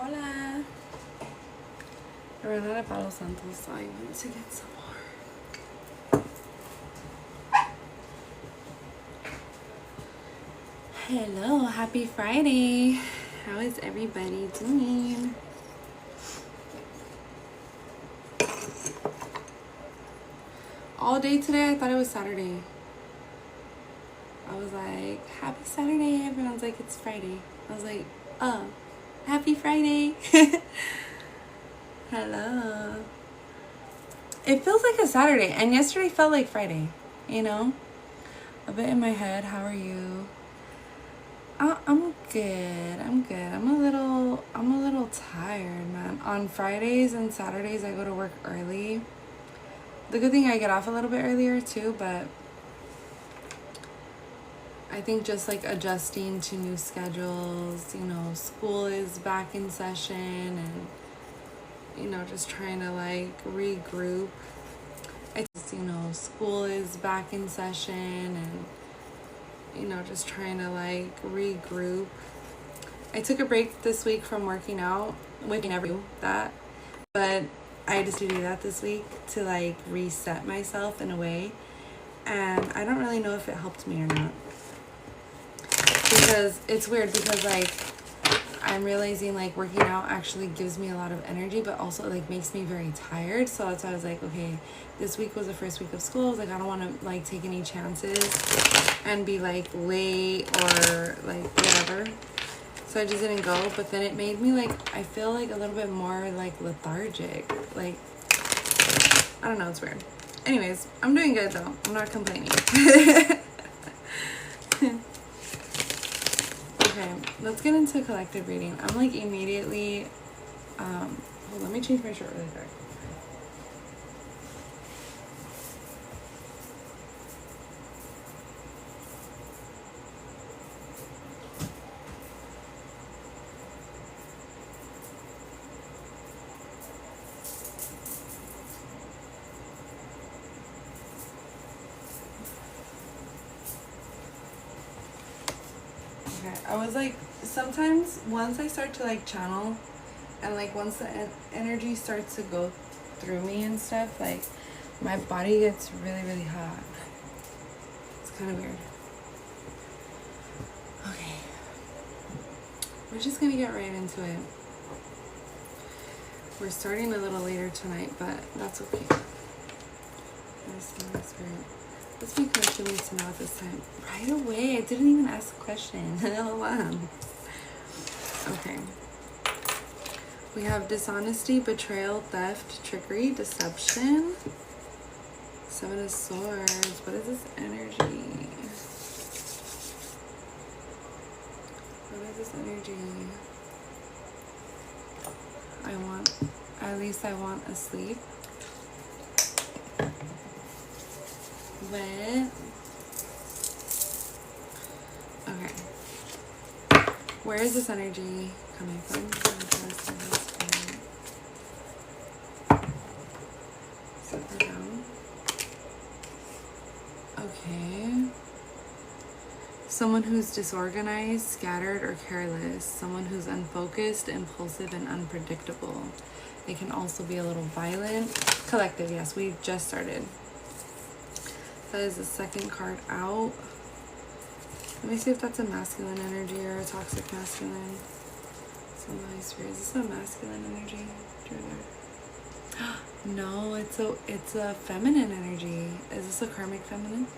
Hola. I ran out of Palo Santos, so I went to get some more. Hello, happy Friday. How is everybody doing? All day today, I thought it was Saturday. I was like, happy Saturday. Everyone's like, it's Friday. I was like, oh, happy Friday. Hello. It feels like a Saturday, and yesterday felt like Friday, you know? A bit in my head. How are you? I'm good. I'm good. I'm a little tired, man. On Fridays and Saturdays, I go to work early. The good thing I get off a little bit earlier too, but I think just like adjusting to new schedules, you know, school is back in session, and you know, just trying to like regroup. School is back in session, and you know, just trying to like regroup. I took a break this week from working out, which I never do that, but I just do that this week to like reset myself in a way, and I don't really know if it helped me or not, because it's weird, because like I'm realizing like working out actually gives me a lot of energy, but also like makes me very tired. So that's why I was like, okay, this week was the first week of school. I was like, I don't want to like take any chances and be like late or like whatever. So I just didn't go. But then it made me like, I feel like a little bit more like lethargic. Like, I don't know, it's weird. Anyways, I'm doing good though. I'm not complaining. Okay, let's get into collective reading. I'm like immediately, hold on, let me change my shirt really quick. I was like, sometimes once I start to like channel, and like once the energy starts to go through me and stuff, like my body gets really, really hot. It's kind of weird. Okay. We're just gonna get right into it. We're starting a little later tonight, but that's okay. What's my question needs to know at this time? Right away. I didn't even ask a question. Wow. Okay. We have dishonesty, betrayal, theft, trickery, deception. 7 of Swords. What is this energy? What is this energy? I want a sleep. With, okay, where is this energy coming from? Set that down. Okay. Someone who's disorganized, scattered, or careless. Someone who's unfocused, impulsive, and unpredictable. They can also be a little violent. Collective, yes, we just started. That is the second card out. Let me see if that's a masculine energy or a toxic masculine. Somebody spirit. Is this a masculine energy? No, it's a feminine energy. Is this a karmic feminine?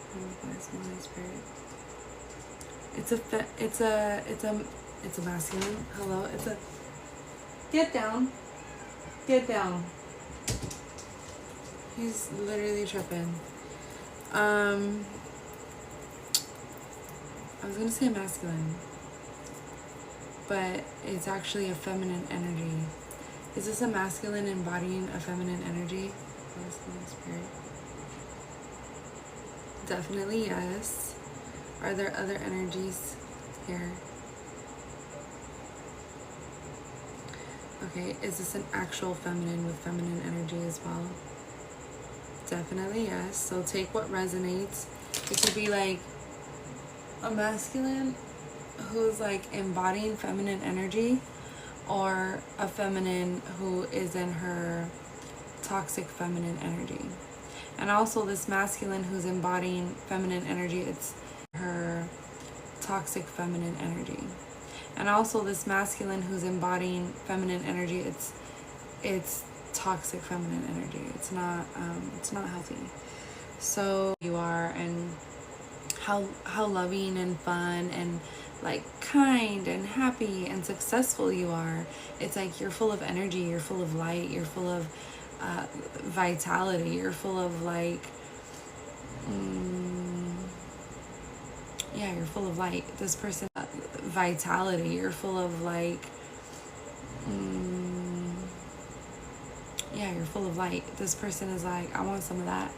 Spirit. It's a masculine. Hello. It's a get down. Get down. He's literally tripping. I was gonna say masculine, but it's actually a feminine energy. Is this a masculine embodying a feminine energy? Masculine spirit. Definitely yes. Are there other energies here? Okay, is this an actual feminine with feminine energy as well? Definitely yes. So take what resonates. It could be like a masculine who's like embodying feminine energy, or a feminine who is in her toxic feminine energy. And also this masculine who's embodying feminine energy, it's her toxic feminine energy. And also this masculine who's embodying feminine energy, it's toxic feminine energy. It's not healthy. So you are, and how loving and fun and like kind and happy and successful you are. It's like you're full of energy, you're full of light, you're full of vitality, you're full of like yeah, you're full of light. This person, vitality, you're full of like yeah, you're full of light. This person is like, I want some of that,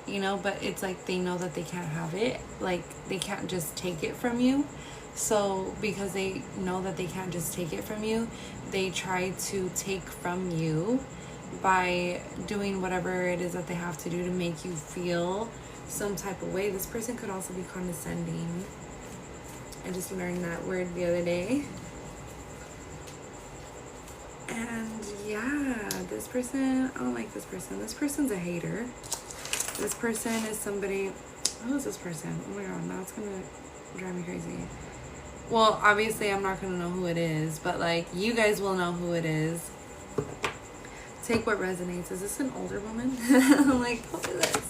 you know, but it's like they know that they can't have it, like they can't just take it from you. So because they know that they can't just take it from you, they try to take from you by doing whatever it is that they have to do to make you feel some type of way. This person could also be condescending. I just learned that word the other day. And yeah, this person, I don't like this person. This person's a hater. This person is somebody, who is this person? Oh my god, now it's gonna drive me crazy. Well, obviously I'm not gonna know who it is, but like you guys will know who it is. Take what resonates. Is this an older woman? I'm like, look at this.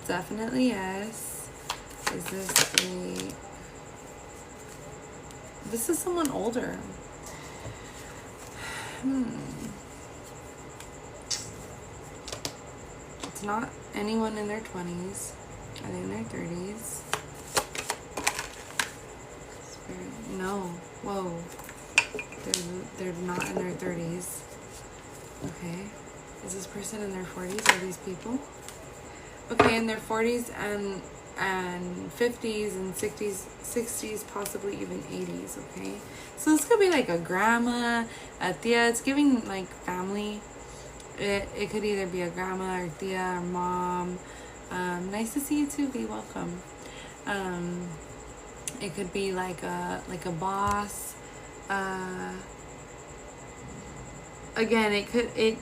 Definitely yes. Is this this is someone older. It's not anyone in their 20s. Are they in their 30s? No. Whoa. They're not in their 30s. Okay. Is this person in their 40s? Are these people? Okay, in their 40s and 50s and 60s, possibly even 80s, okay? So this could be like a grandma, a tia. It's giving like family. It could either be a grandma or tia or mom. Nice to see you too. Be welcome. It could be like a boss. Again, it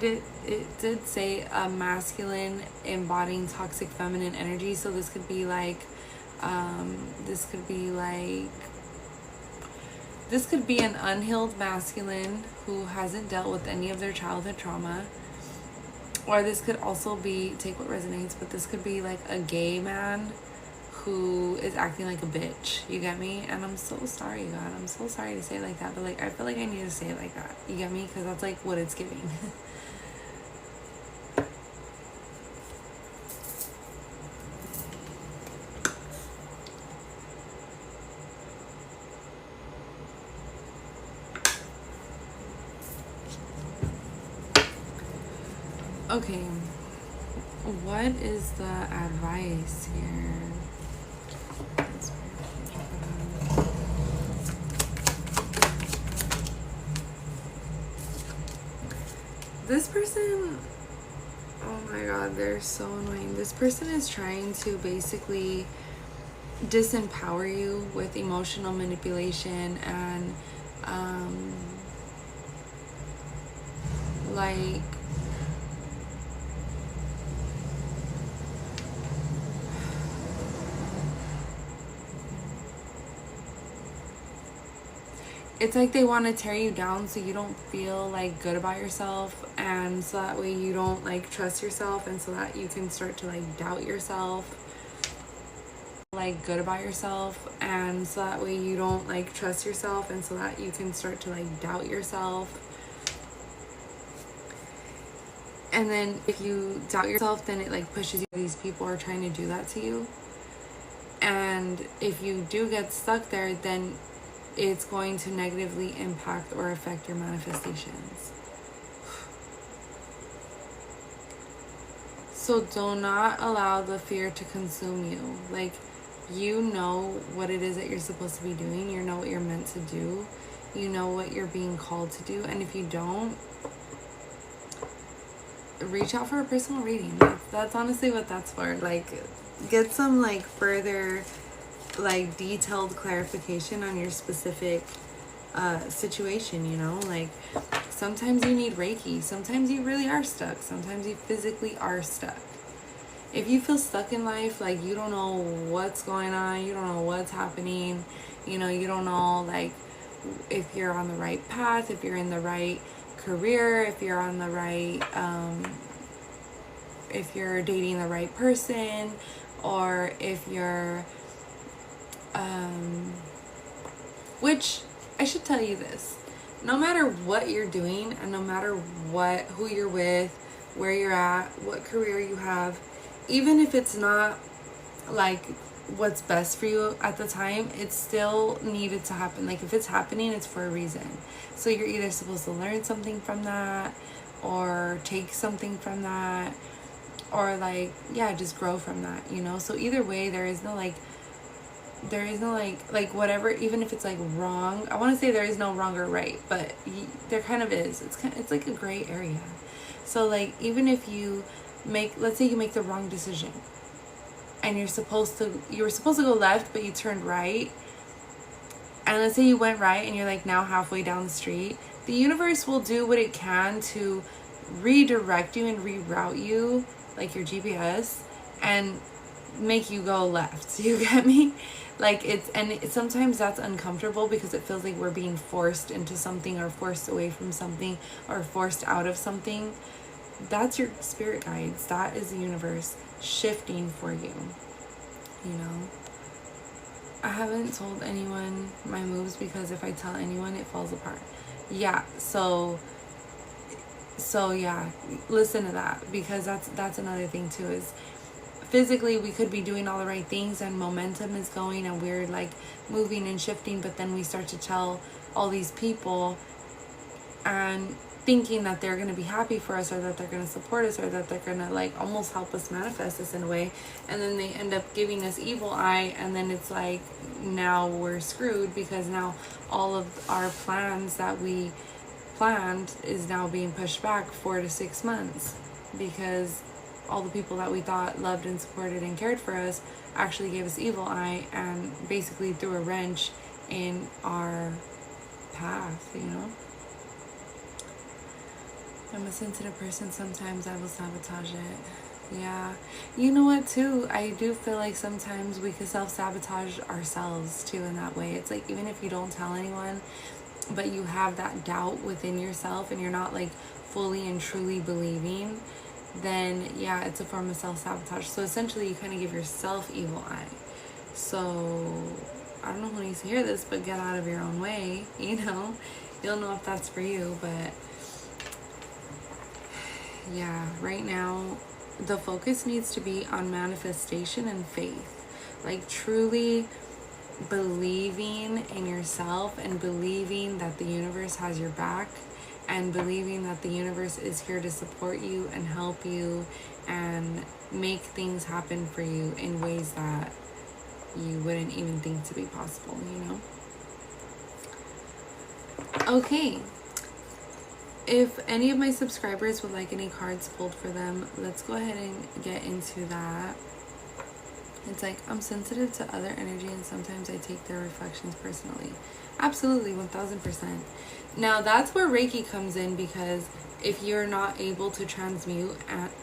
did say a masculine embodying toxic feminine energy. So this could be like this could be an unhealed masculine who hasn't dealt with any of their childhood trauma. Or this could also be, take what resonates, but this could be like a gay man who is acting like a bitch. You get me? And I'm so sorry, God. I'm so sorry to say it like that, but like I feel like I need to say it like that. You get me? Because that's like what it's giving. Okay, what is the advice here? This person, oh my god, they're so annoying. This person is trying to basically disempower you with emotional manipulation and like it's like they want to tear you down so you don't feel like good about yourself, and so that way you don't like trust yourself, and so that you can start to like doubt yourself, like good about yourself, and so that way you don't like trust yourself, and so that you can start to like doubt yourself. And then if you doubt yourself, then it like pushes you. These people are trying to do that to you, and if you do get stuck there, then it's going to negatively impact or affect your manifestations. So do not allow the fear to consume you. Like, you know what it is that you're supposed to be doing. You know what you're meant to do. You know what you're being called to do. And if you don't, reach out for a personal reading. That's honestly what that's for. Like, get some like further like detailed clarification on your specific situation, you know? Like sometimes you need Reiki, sometimes you really are stuck, sometimes you physically are stuck. If you feel stuck in life, like you don't know what's going on, you don't know what's happening, you know, you don't know like if you're on the right path, if you're in the right career, if you're on the right if you're dating the right person, or if you're which I should tell you this, no matter what you're doing and no matter who you're with, where you're at, what career you have, even if it's not like what's best for you at the time, it's still needed to happen. Like if it's happening, it's for a reason. So you're either supposed to learn something from that, or take something from that, or like, yeah, just grow from that, you know? So either way, there is no like whatever, even if it's like wrong, I want to say there is no wrong or right, but there kind of is. It's like a gray area. So like, even if you let's say you make the wrong decision and you were supposed to go left, but you turned right, and let's say you went right and you're like now halfway down the street, the universe will do what it can to redirect you and reroute you, like your GPS, and make you go left. You get me? Like sometimes that's uncomfortable because it feels like we're being forced into something, or forced away from something, or forced out of something. That's your spirit guides. That is the universe shifting for you, you know? I haven't told anyone my moves because if I tell anyone, it falls apart. Yeah, so yeah, listen to that, because that's another thing too, is physically we could be doing all the right things and momentum is going and we're like moving and shifting, but then we start to tell all these people and thinking that they're going to be happy for us, or that they're going to support us, or that they're going to like almost help us manifest this in a way, and then they end up giving us evil eye, and then it's like now we're screwed, because now all of our plans that we planned is now being pushed back 4 to 6 months, because all the people that we thought loved and supported and cared for us actually gave us evil eye and basically threw a wrench in our path, you know? I'm a sensitive person. Sometimes I will sabotage it. Yeah. You know what, too? I do feel like sometimes we could self-sabotage ourselves, too, in that way. It's like, even if you don't tell anyone, but you have that doubt within yourself and you're not, like, fully and truly believing, then, yeah, it's a form of self-sabotage. So, essentially, you kind of give yourself evil eye. So, I don't know who needs to hear this, but get out of your own way, you know? You'll know if that's for you, but yeah, right now the focus needs to be on manifestation and faith, like truly believing in yourself and believing that the universe has your back, and believing that the universe is here to support you and help you and make things happen for you in ways that you wouldn't even think to be possible, you know? Okay. If any of my subscribers would like any cards pulled for them, let's go ahead and get into that. It's like, I'm sensitive to other energy and sometimes I take their reflections personally. Absolutely, 1000%. Now, that's where Reiki comes in, because if you're not able to transmute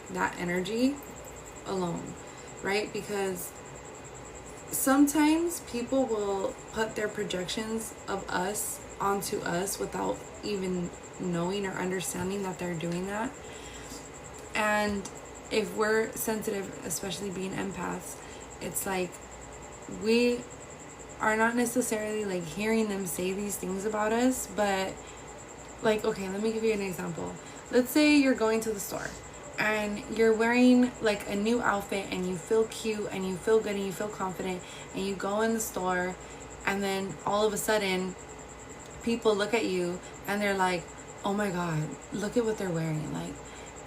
that energy alone, right? Because sometimes people will put their projections of us onto us without even knowing or understanding that they're doing that. And if we're sensitive, especially being empaths, it's like we are not necessarily like hearing them say these things about us, but like, okay, let me give you an example. Let's say you're going to the store and you're wearing like a new outfit and you feel cute and you feel good and you feel confident, and you go in the store and then all of a sudden people look at you and they're like, oh my god, look at what they're wearing, like,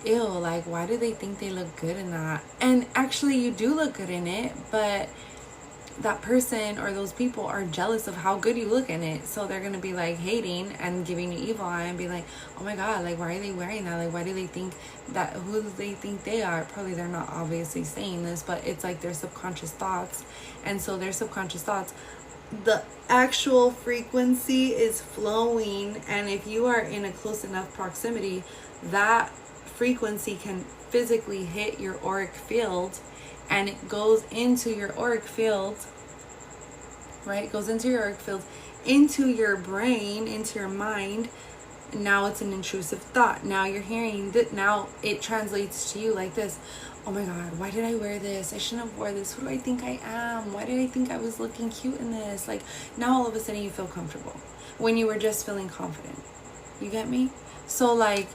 ew, like, why do they think they look good in that? And actually you do look good in it, but that person or those people are jealous of how good you look in it. So they're gonna be like hating and giving you evil eye and be like, oh my god, like why are they wearing that? Like why do they think that, who do they think they are? Probably they're not obviously saying this, but it's like their subconscious thoughts. And so their subconscious thoughts, the actual frequency is flowing, and if you are in a close enough proximity, that frequency can physically hit your auric field, and it goes into your auric field, right? It goes into your auric field, into your brain, into your mind. Now it's an intrusive thought. Now you're hearing that. Now it translates to you like this: oh my god, why did I wear this? I shouldn't have wore this. Who do I think I am? Why did I think I was looking cute in this? Like, now all of a sudden you feel comfortable when you were just feeling confident. You get me? So like,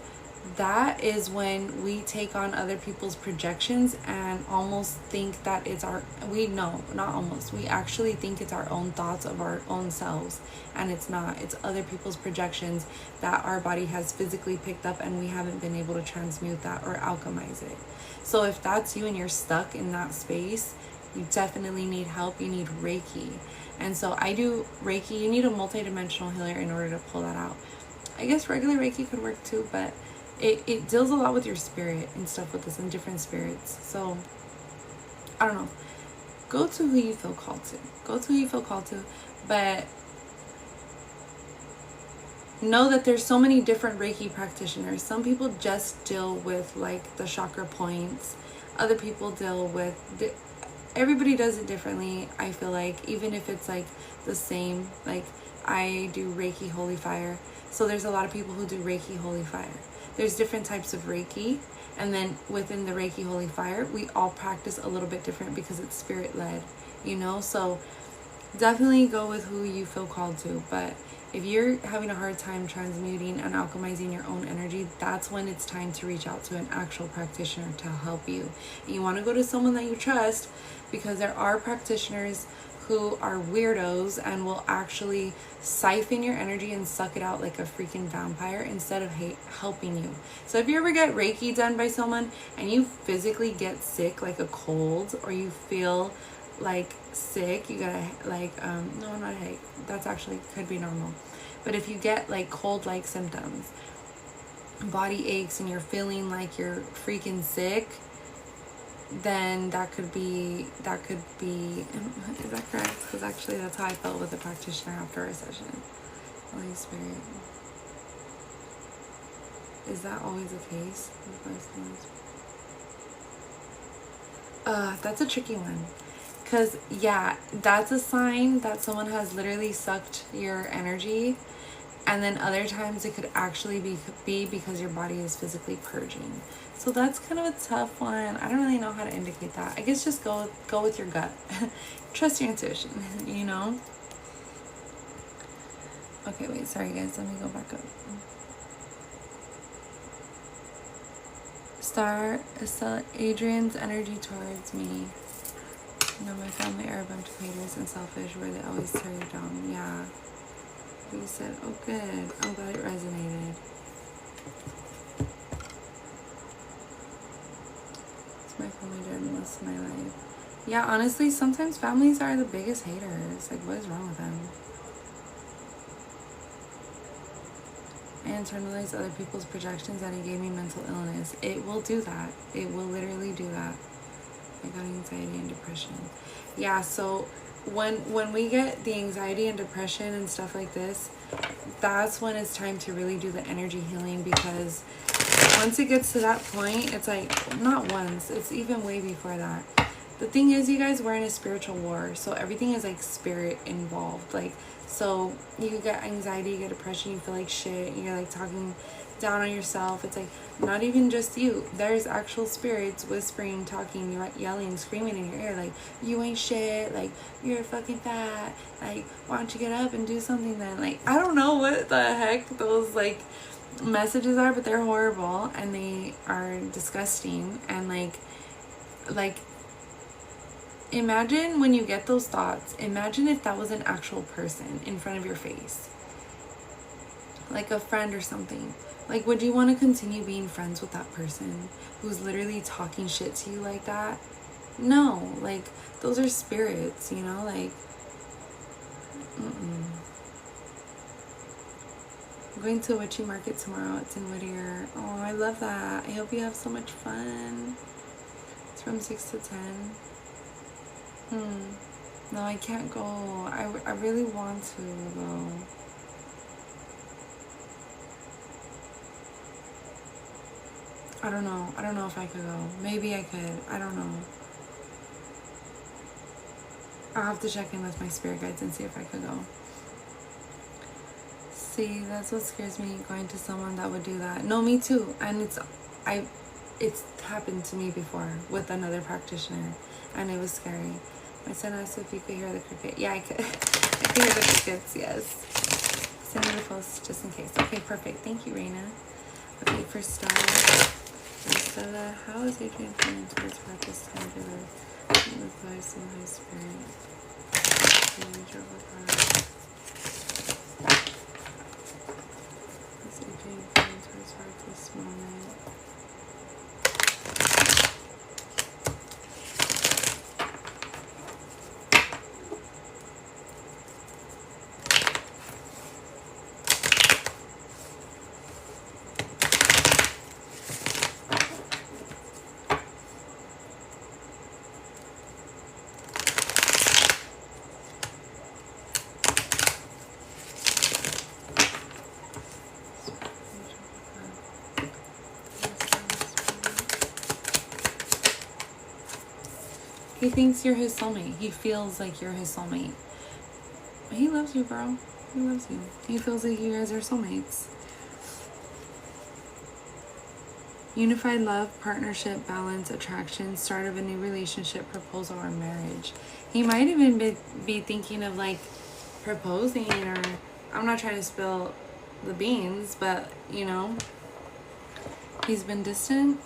that is when we take on other people's projections and almost think that it's our, we know, not almost, we actually think it's our own thoughts of our own selves, and it's not. It's other people's projections that our body has physically picked up, and we haven't been able to transmute that or alchemize it. So if that's you and you're stuck in that space, you definitely need help. You need Reiki. And so I do Reiki. You need a multidimensional healer in order to pull that out. I guess regular Reiki could work too, but it deals a lot with your spirit and stuff with this, and different spirits. So I don't know. Go to who you feel called to. Go to who you feel called to. But know that there's so many different Reiki practitioners. Some people just deal with like the chakra points. Other people deal with everybody does it differently. I feel like, even if it's like the same, like I do Reiki Holy Fire. So there's a lot of people who do Reiki Holy Fire. There's different types of Reiki, and then within the Reiki Holy Fire, we all practice a little bit different because it's spirit led, you know? So definitely go with who you feel called to. But if you're having a hard time transmuting and alchemizing your own energy, that's when it's time to reach out to an actual practitioner to help you. And you want to go to someone that you trust, because there are practitioners who are weirdos and will actually siphon your energy and suck it out like a freaking vampire instead of helping you. So if you ever get Reiki done by someone and you physically get sick, like a cold, or you feel like sick, you gotta like no, not headache, that's actually could be normal, but if you get like cold like symptoms, body aches, and you're feeling like you're freaking sick, then that could be, is that correct? Because actually that's how I felt with a practitioner after a session. Holy Spirit, is that always the case? That's a tricky one. Because, yeah, that's a sign that someone has literally sucked your energy. And then other times it could actually be because your body is physically purging. So that's kind of a tough one. I don't really know how to indicate that. I guess just go with your gut. Trust your intuition, you know? Okay, wait, sorry guys. Let me go back up. Adrian's energy towards me. You know, my family are a bunch of haters and selfish, where they always tear you down. Yeah. You said, oh good. I'm glad it resonated. It's my family during most of my life. Yeah, honestly, sometimes families are the biggest haters. Like, what is wrong with them? I internalized other people's projections and it gave me mental illness. It will do that. It will literally do that. I got anxiety and depression. Yeah, so when we get the anxiety and depression and stuff like this, that's when it's time to really do the energy healing, because once it gets to that point, it's like, not once, it's even way before that. The thing is, you guys, we're in a spiritual war, so everything is like spirit involved. Like, so you get anxiety, you get depression, you feel like shit, you're like talking down on yourself. It's like not even just you, there's actual spirits whispering, talking, yelling, screaming in your ear, like, you ain't shit, like, you're fucking fat, like, why don't you get up and do something then? Like, I don't know what the heck those like messages are, but they're horrible and they are disgusting. And like imagine when you get those thoughts, imagine if that was an actual person in front of your face, like a friend or something. Like, would you want to continue being friends with that person who's literally talking shit to you like that? No, like, those are spirits, you know, like, mm-mm. I'm going to a witchy market tomorrow. It's in Whittier. Oh, I love that. I hope you have so much fun. It's from 6 to 10. No, I can't go. I really want to, though. I don't know. I don't know if I could go. Maybe I could. I don't know. I'll have to check in with my spirit guides and see if I could go. See, that's what scares me, going to someone that would do that. No, me too. And it's happened to me before with another practitioner, and it was scary. My son asked if you could hear the cricket. Yeah, I could. I could hear the crickets, yes. Send me the post just in case. Okay, perfect. Thank you, Raina. Okay, for Stella, how is Adrian feeling towards practice time together with Christ and Holy Spirit? Is Adrian feeling towards practice moment? He thinks you're his soulmate. He feels like you're his soulmate. He loves you, girl. He loves you. He feels like you guys are soulmates. Unified love, partnership, balance, attraction, start of a new relationship, proposal, or marriage. He might even be thinking of like proposing, or I'm not trying to spill the beans, but you know, he's been distant.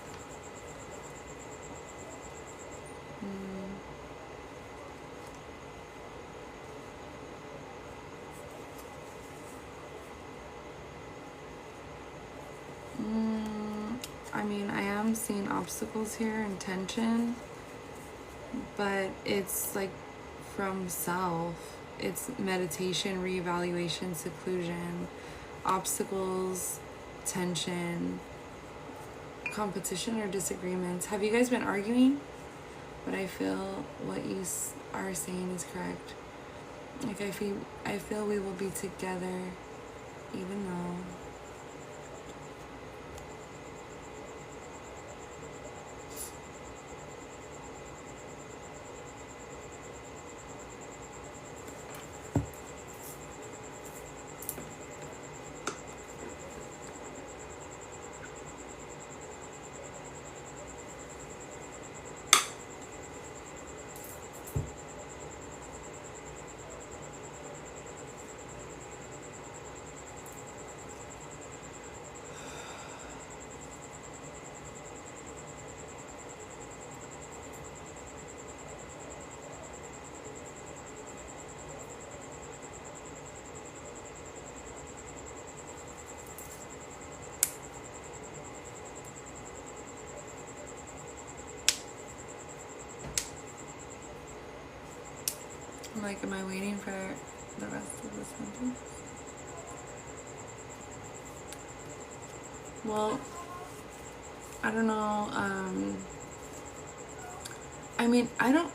I mean, I am seeing obstacles here and tension, but it's like from self. It's meditation, reevaluation, seclusion, obstacles, tension, competition or disagreements. Have you guys been arguing? But I feel what you are saying is correct. Like I feel we will be together, even though. I'm like, am I waiting for the rest of the sentence? Well, I don't know. I mean, I don't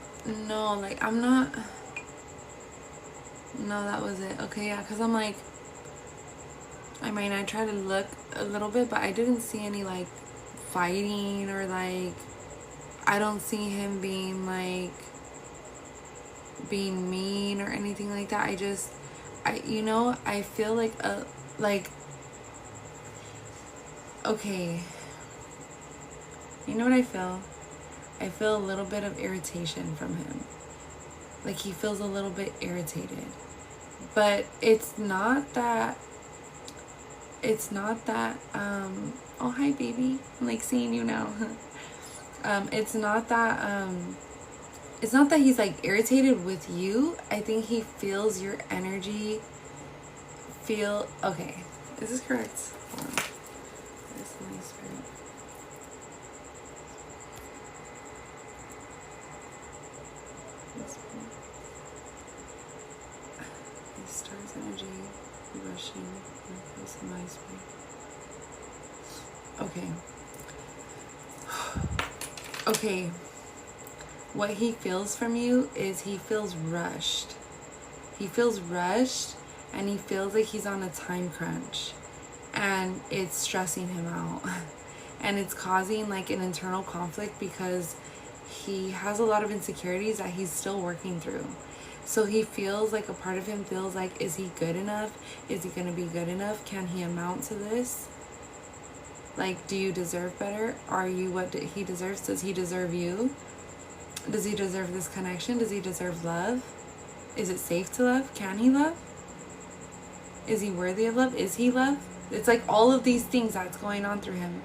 know. Like, I'm not. No, that was it. Okay, yeah, because I'm like, I mean, I tried to look a little bit, but I didn't see any like fighting or like, I don't see him being like, being mean or anything like that. I feel like okay, you know what I feel a little bit of irritation from him. Like he feels a little bit irritated, but it's not that oh hi baby, I'm like seeing you now. It's not that he's like irritated with you. I think he feels your energy. Okay, is this correct? Hold on. Where's the Holy Spirit? Stars energy, rushing, okay. Okay. What he feels from you is he feels rushed. He feels rushed and he feels like he's on a time crunch. And it's stressing him out. And it's causing like an internal conflict because he has a lot of insecurities that he's still working through. So he feels like a part of him feels like, is he good enough? Is he going to be good enough? Can he amount to this? Like, do you deserve better? Are you what he deserves? Does he deserve you? Does he deserve this connection? Does he deserve love? Is it safe to love? Can he love? Is he worthy of love? Is he love? It's like all of these things that's going on through him.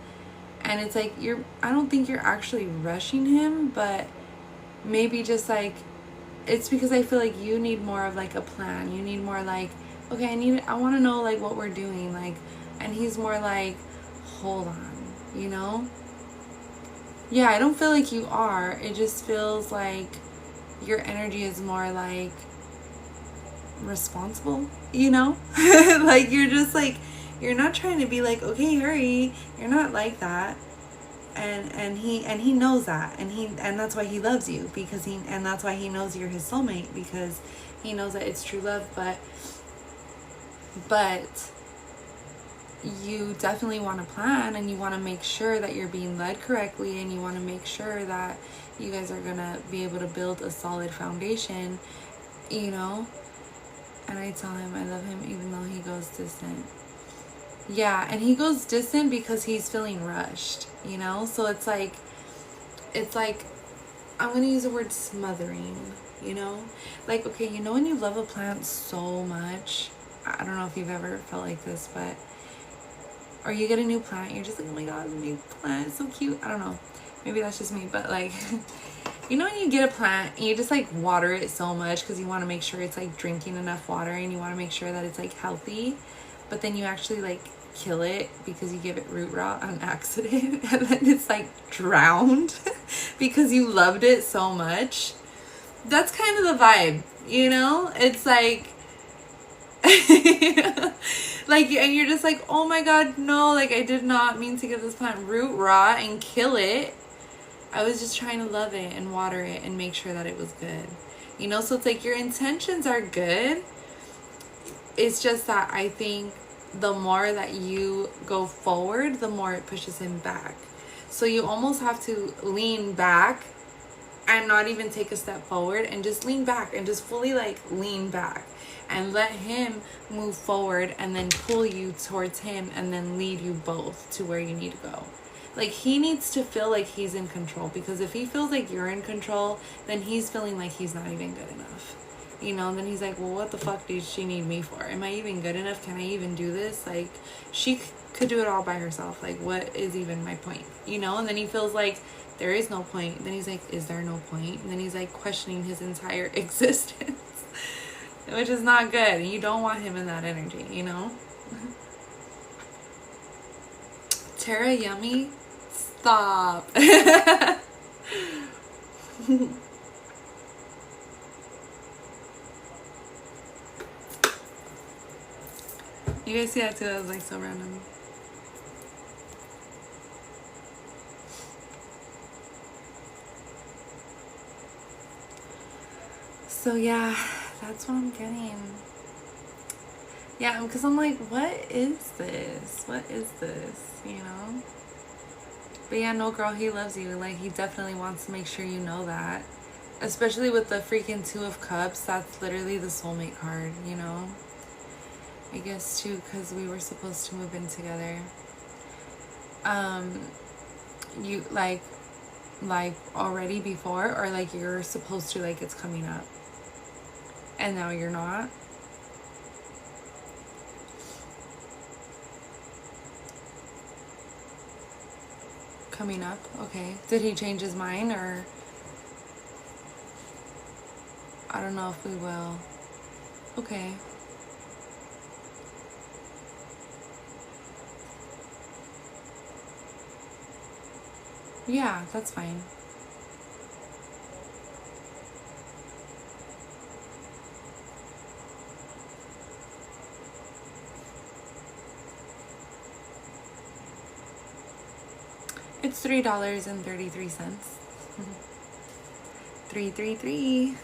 And it's like, I don't think you're actually rushing him, but maybe just like, it's because I feel like you need more of like a plan. You need more like, okay, I want to know like what we're doing. Like, and he's more like, hold on, you know? Yeah, I don't feel like you are. It just feels like your energy is more like responsible, you know? Like you're just like, you're not trying to be like, okay, hurry. You're not like that. And he knows that, and that's why he loves you, and that's why he knows you're his soulmate, because he knows that it's true love. But you definitely want to plan, and you want to make sure that you're being led correctly, and you want to make sure that you guys are gonna be able to build a solid foundation, you know. And I tell him I love him even though he goes distant. Yeah, and he goes distant because he's feeling rushed, you know? So it's like, I'm going to use the word smothering, you know? Like, okay, you know when you love a plant so much, I don't know if you've ever felt like this, but, or you get a new plant, you're just like, oh my God, the new plant is so cute. I don't know. Maybe that's just me, but like, you know when you get a plant and you just like water it so much because you want to make sure it's like drinking enough water and you want to make sure that it's like healthy, but then you actually like kill it because you give it root rot on accident and then it's like drowned because you loved it so much. That's kind of the vibe, you know? It's like like, and you're just like, oh my God, no, like I did not mean to give this plant root rot and kill it. I was just trying to love it and water it and make sure that it was good, you know? So it's like your intentions are good. It's just that I think the more that you go forward, the more it pushes him back. So you almost have to lean back and not even take a step forward, and just lean back and just fully like lean back and let him move forward and then pull you towards him and then lead you both to where you need to go. Like he needs to feel like he's in control, because if he feels like you're in control, then he's feeling like he's not even good enough. You know, and then he's like, well, what the fuck does she need me for? Am I even good enough? Can I even do this? Like, she could do it all by herself. Like, what is even my point? You know, and then he feels like there is no point. And then he's like, is there no point? And then he's like questioning his entire existence, which is not good. And you don't want him in that energy, you know? Tara, yummy? Stop. You guys see that too? That was like so random. So yeah, that's what I'm getting. Yeah, because I'm like, what is this? What is this? You know? But yeah, no, girl, he loves you. Like, he definitely wants to make sure you know that. Especially with the freaking Two of Cups. That's literally the soulmate card, you know? I guess too, because we were supposed to move in together. You like already before, or like you're supposed to, like it's coming up and now you're not? Coming up, okay. Did he change his mind, or I don't know if we will. Okay. Yeah, that's fine. It's $3.33. 333.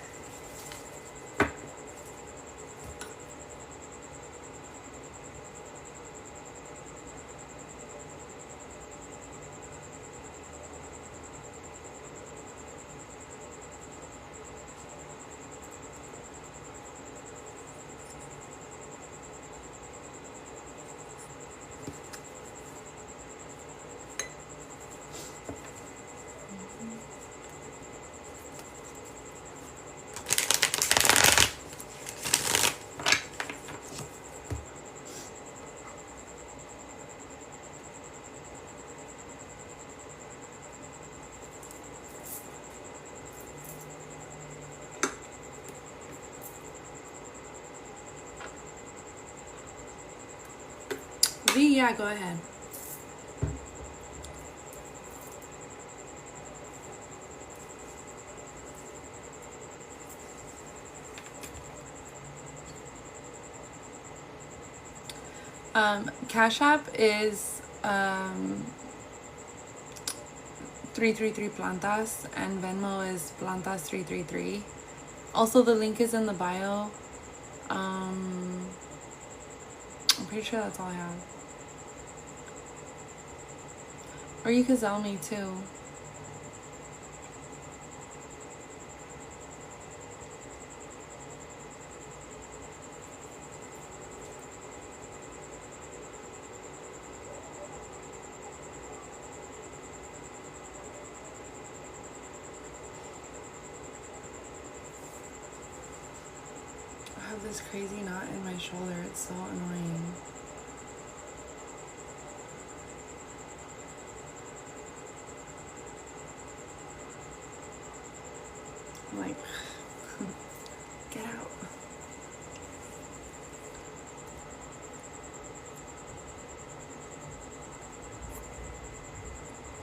V, yeah, go ahead. Cash App is 333plantas, and Venmo is plantas333. Also, the link is in the bio. I'm pretty sure that's all I have. Or you could Zelle me too. I have this crazy knot in my shoulder. It's so annoying. I'm like, get out.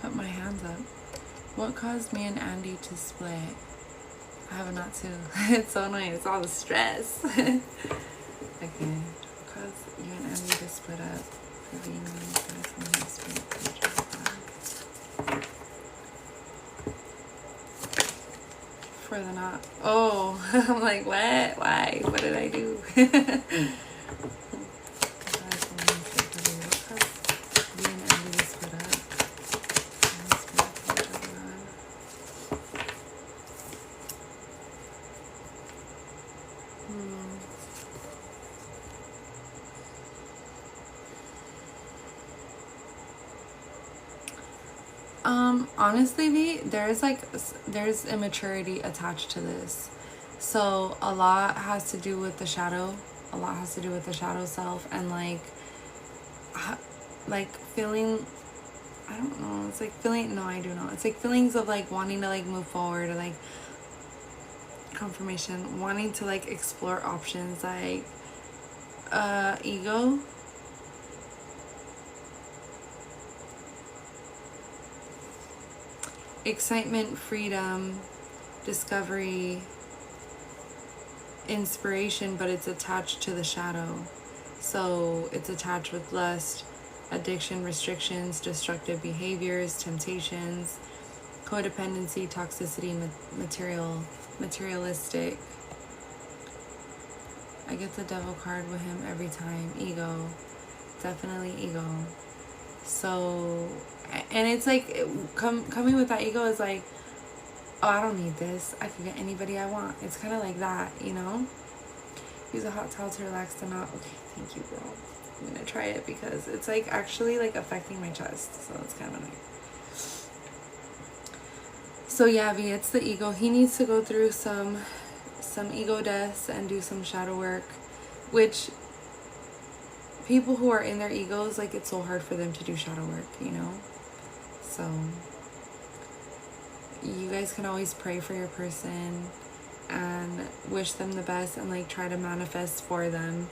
Put my hands up. What caused me and Andy to split? I have a knot too. It's so annoying. It's all the stress. Okay. What caused you and Andy to split up? For being for the knot. Oh, I'm like, what? Why? What did I do? Honestly, V, there's immaturity attached to this. So a lot has to do with the shadow. A lot has to do with the shadow self, and like feeling, I don't know, it's like feeling, no, I do know. It's like feelings of like wanting to like move forward, or like confirmation, wanting to like explore options, like ego. Excitement, freedom, discovery, inspiration, but it's attached to the shadow. So it's attached with lust, addiction, restrictions, destructive behaviors, temptations, codependency, toxicity, materialistic. I get the devil card with him every time. Ego. Definitely ego. So, and it's like, coming with that ego is like, oh, I don't need this. I can get anybody I want. It's kind of like that, you know? Use a hot towel to relax the knot. Okay, thank you, girl. I'm going to try it because it's like actually like affecting my chest. So it's kind of annoying. So yeah, V, it's the ego. He needs to go through some ego deaths and do some shadow work, which people who are in their egos, like, it's so hard for them to do shadow work, you know? So you guys can always pray for your person and wish them the best and like try to manifest for them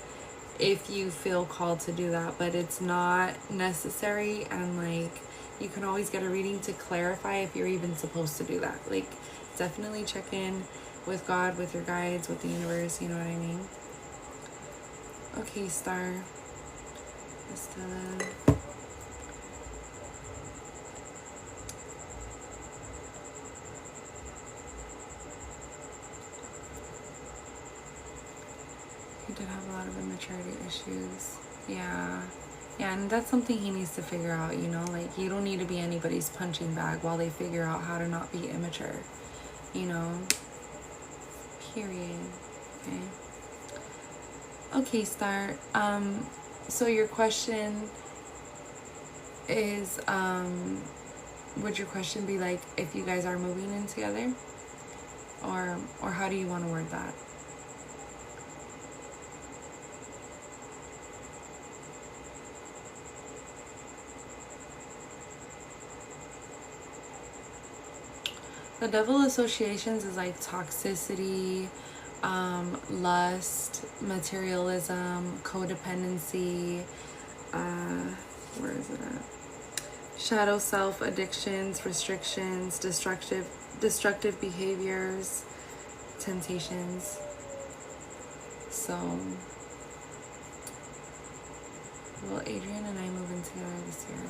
if you feel called to do that, but it's not necessary. And like, you can always get a reading to clarify if you're even supposed to do that. Like, definitely check in with God, with your guides, with the universe, you know what I mean? Okay, Star. Estella. did have a lot of immaturity issues. Yeah. Yeah, and that's something he needs to figure out, you know? Like, you don't need to be anybody's punching bag while they figure out how to not be immature, you know? Period. Okay. Okay, Star. So your question is, would your question be like if you guys are moving in together? Or how do you want to word that? The devil associations is like toxicity, lust, materialism, codependency, where is it at? Shadow self, addictions, restrictions, destructive behaviors, temptations. So, will Adrian and I move in together this year?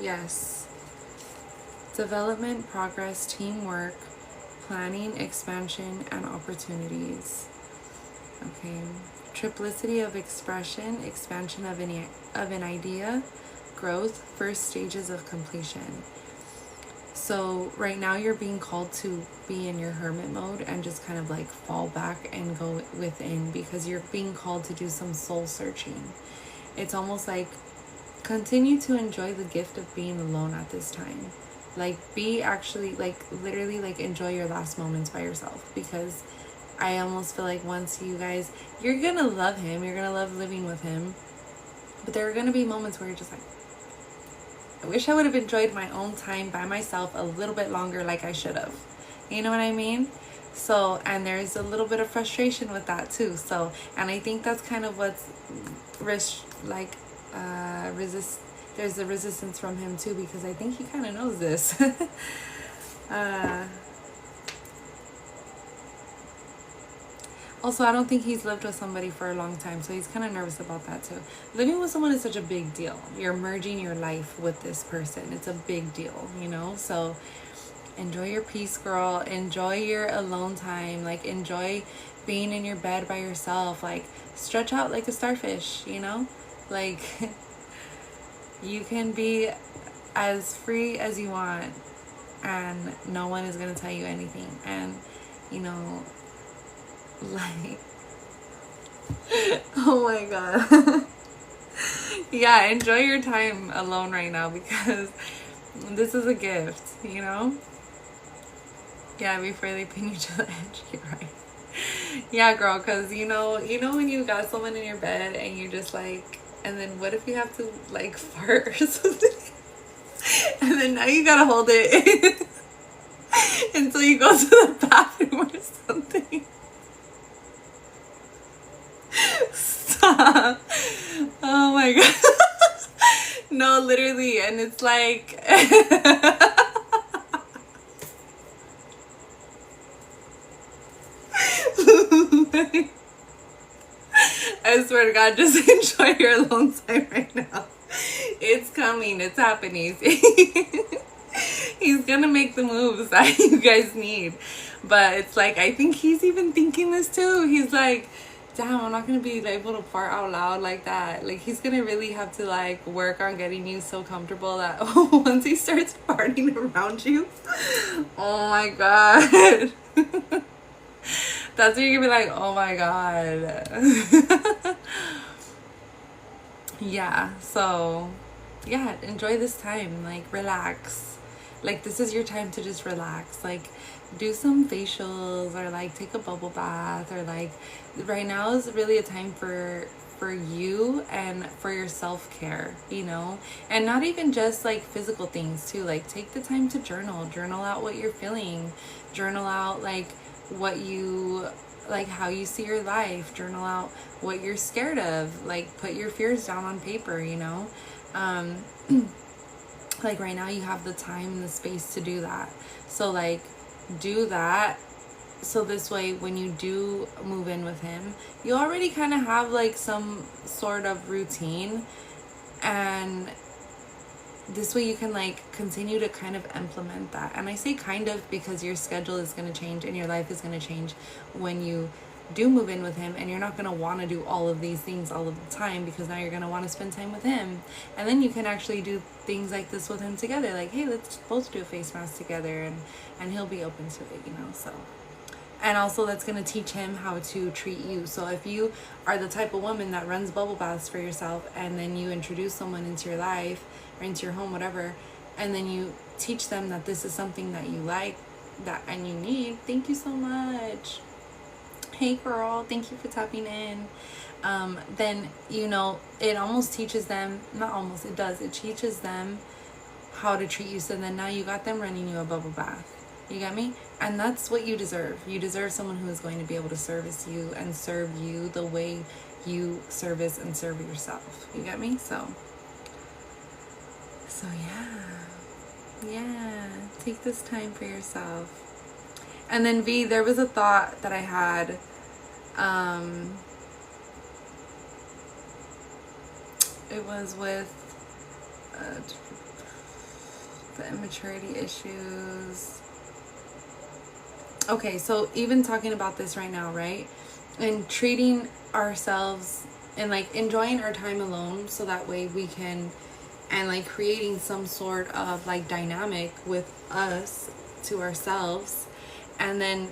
Yes. Development, progress, teamwork, planning, expansion, and opportunities. Okay. Triplicity of expression, expansion of an idea, growth, first stages of completion. So right now you're being called to be in your hermit mode and just kind of like fall back and go within, because you're being called to do some soul searching. It's almost like continue to enjoy the gift of being alone at this time. Like, be actually, like, literally, like, enjoy your last moments by yourself, because I almost feel like once you guys, you're gonna love him, you're gonna love living with him, but there are gonna be moments where you're just like, I wish I would have enjoyed my own time by myself a little bit longer, like I should have. You know what I mean? So, and there's a little bit of frustration with that too. So, and I think that's kind of what's there's a resistance from him too, because I think he kind of knows this. Also, I don't think he's lived with somebody for a long time, so he's kind of nervous about that too. Living with someone is such a big deal. You're merging your life with this person. It's a big deal, you know? So enjoy your peace, girl. Enjoy your alone time. Like, enjoy being in your bed by yourself. Like, stretch out like a starfish, you know? Like, you can be as free as you want, and no one is going to tell you anything. And, you know, like, oh my god. Yeah, enjoy your time alone right now, because this is a gift, you know? Yeah, before they pin you to the edge. You're right. Yeah, girl, because you know when you got someone in your bed and you just like, and then what if you have to like fart or something? And then now you gotta hold it until you go to the bathroom or something. Stop. Oh my god. No, literally. And it's like I swear to God, just enjoy your alone time right now. It's coming. It's happening. He's gonna make the moves that you guys need. But it's like, I think he's even thinking this too. He's like, damn, I'm not gonna be able to fart out loud like that. Like, he's gonna really have to like work on getting you so comfortable that once he starts farting around you, oh my god. That's when you're gonna be like, oh my god. Yeah, so yeah, enjoy this time. Like, relax. Like, this is your time to just relax. Like, do some facials, or like take a bubble bath, or like, right now is really a time for you and for your self-care, you know? And not even just like physical things too. Like, take the time to journal out what you're feeling, journal out like what you like, how you see your life, journal out what you're scared of, like put your fears down on paper, you know? Like, right now you have the time and the space to do that. So like, do that, so this way when you do move in with him, you already kind of have like some sort of routine, and this way you can like continue to kind of implement that. And I say kind of because your schedule is going to change and your life is going to change when you do move in with him, and you're not going to want to do all of these things all of the time, because now you're going to want to spend time with him. And then you can actually do things like this with him together, like, hey, let's both do a face mask together, and he'll be open to it, you know. So, and also that's going to teach him how to treat you. So if you are the type of woman that runs bubble baths for yourself, and then you introduce someone into your life or into your home, whatever, and then you teach them that this is something that you like, that and you need, thank you so much. Hey girl, thank you for tapping in. Then, you know, it almost teaches them, not almost, it does, it teaches them how to treat you. So then now you got them running you a bubble bath. You got me? And that's what you deserve. You deserve someone who is going to be able to service you and serve you the way you service and serve yourself. You got me? So yeah, take this time for yourself. And then V, there was a thought that I had. It was with the immaturity issues. Okay, so even talking about this right now, right? And treating ourselves and like enjoying our time alone, so that way we can, and like creating some sort of like dynamic with us to ourselves. And then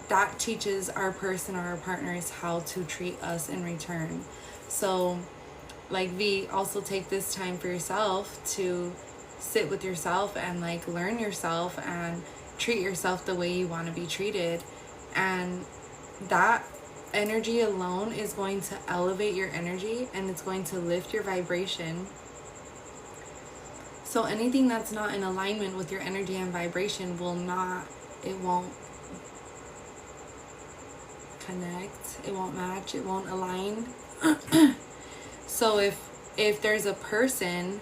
that teaches our person or our partners how to treat us in return. So like V, also take this time for yourself to sit with yourself and like learn yourself and treat yourself the way you want to be treated. And that energy alone is going to elevate your energy, and it's going to lift your vibration. So anything that's not in alignment with your energy and vibration won't connect, it won't match, it won't align. So if there's a person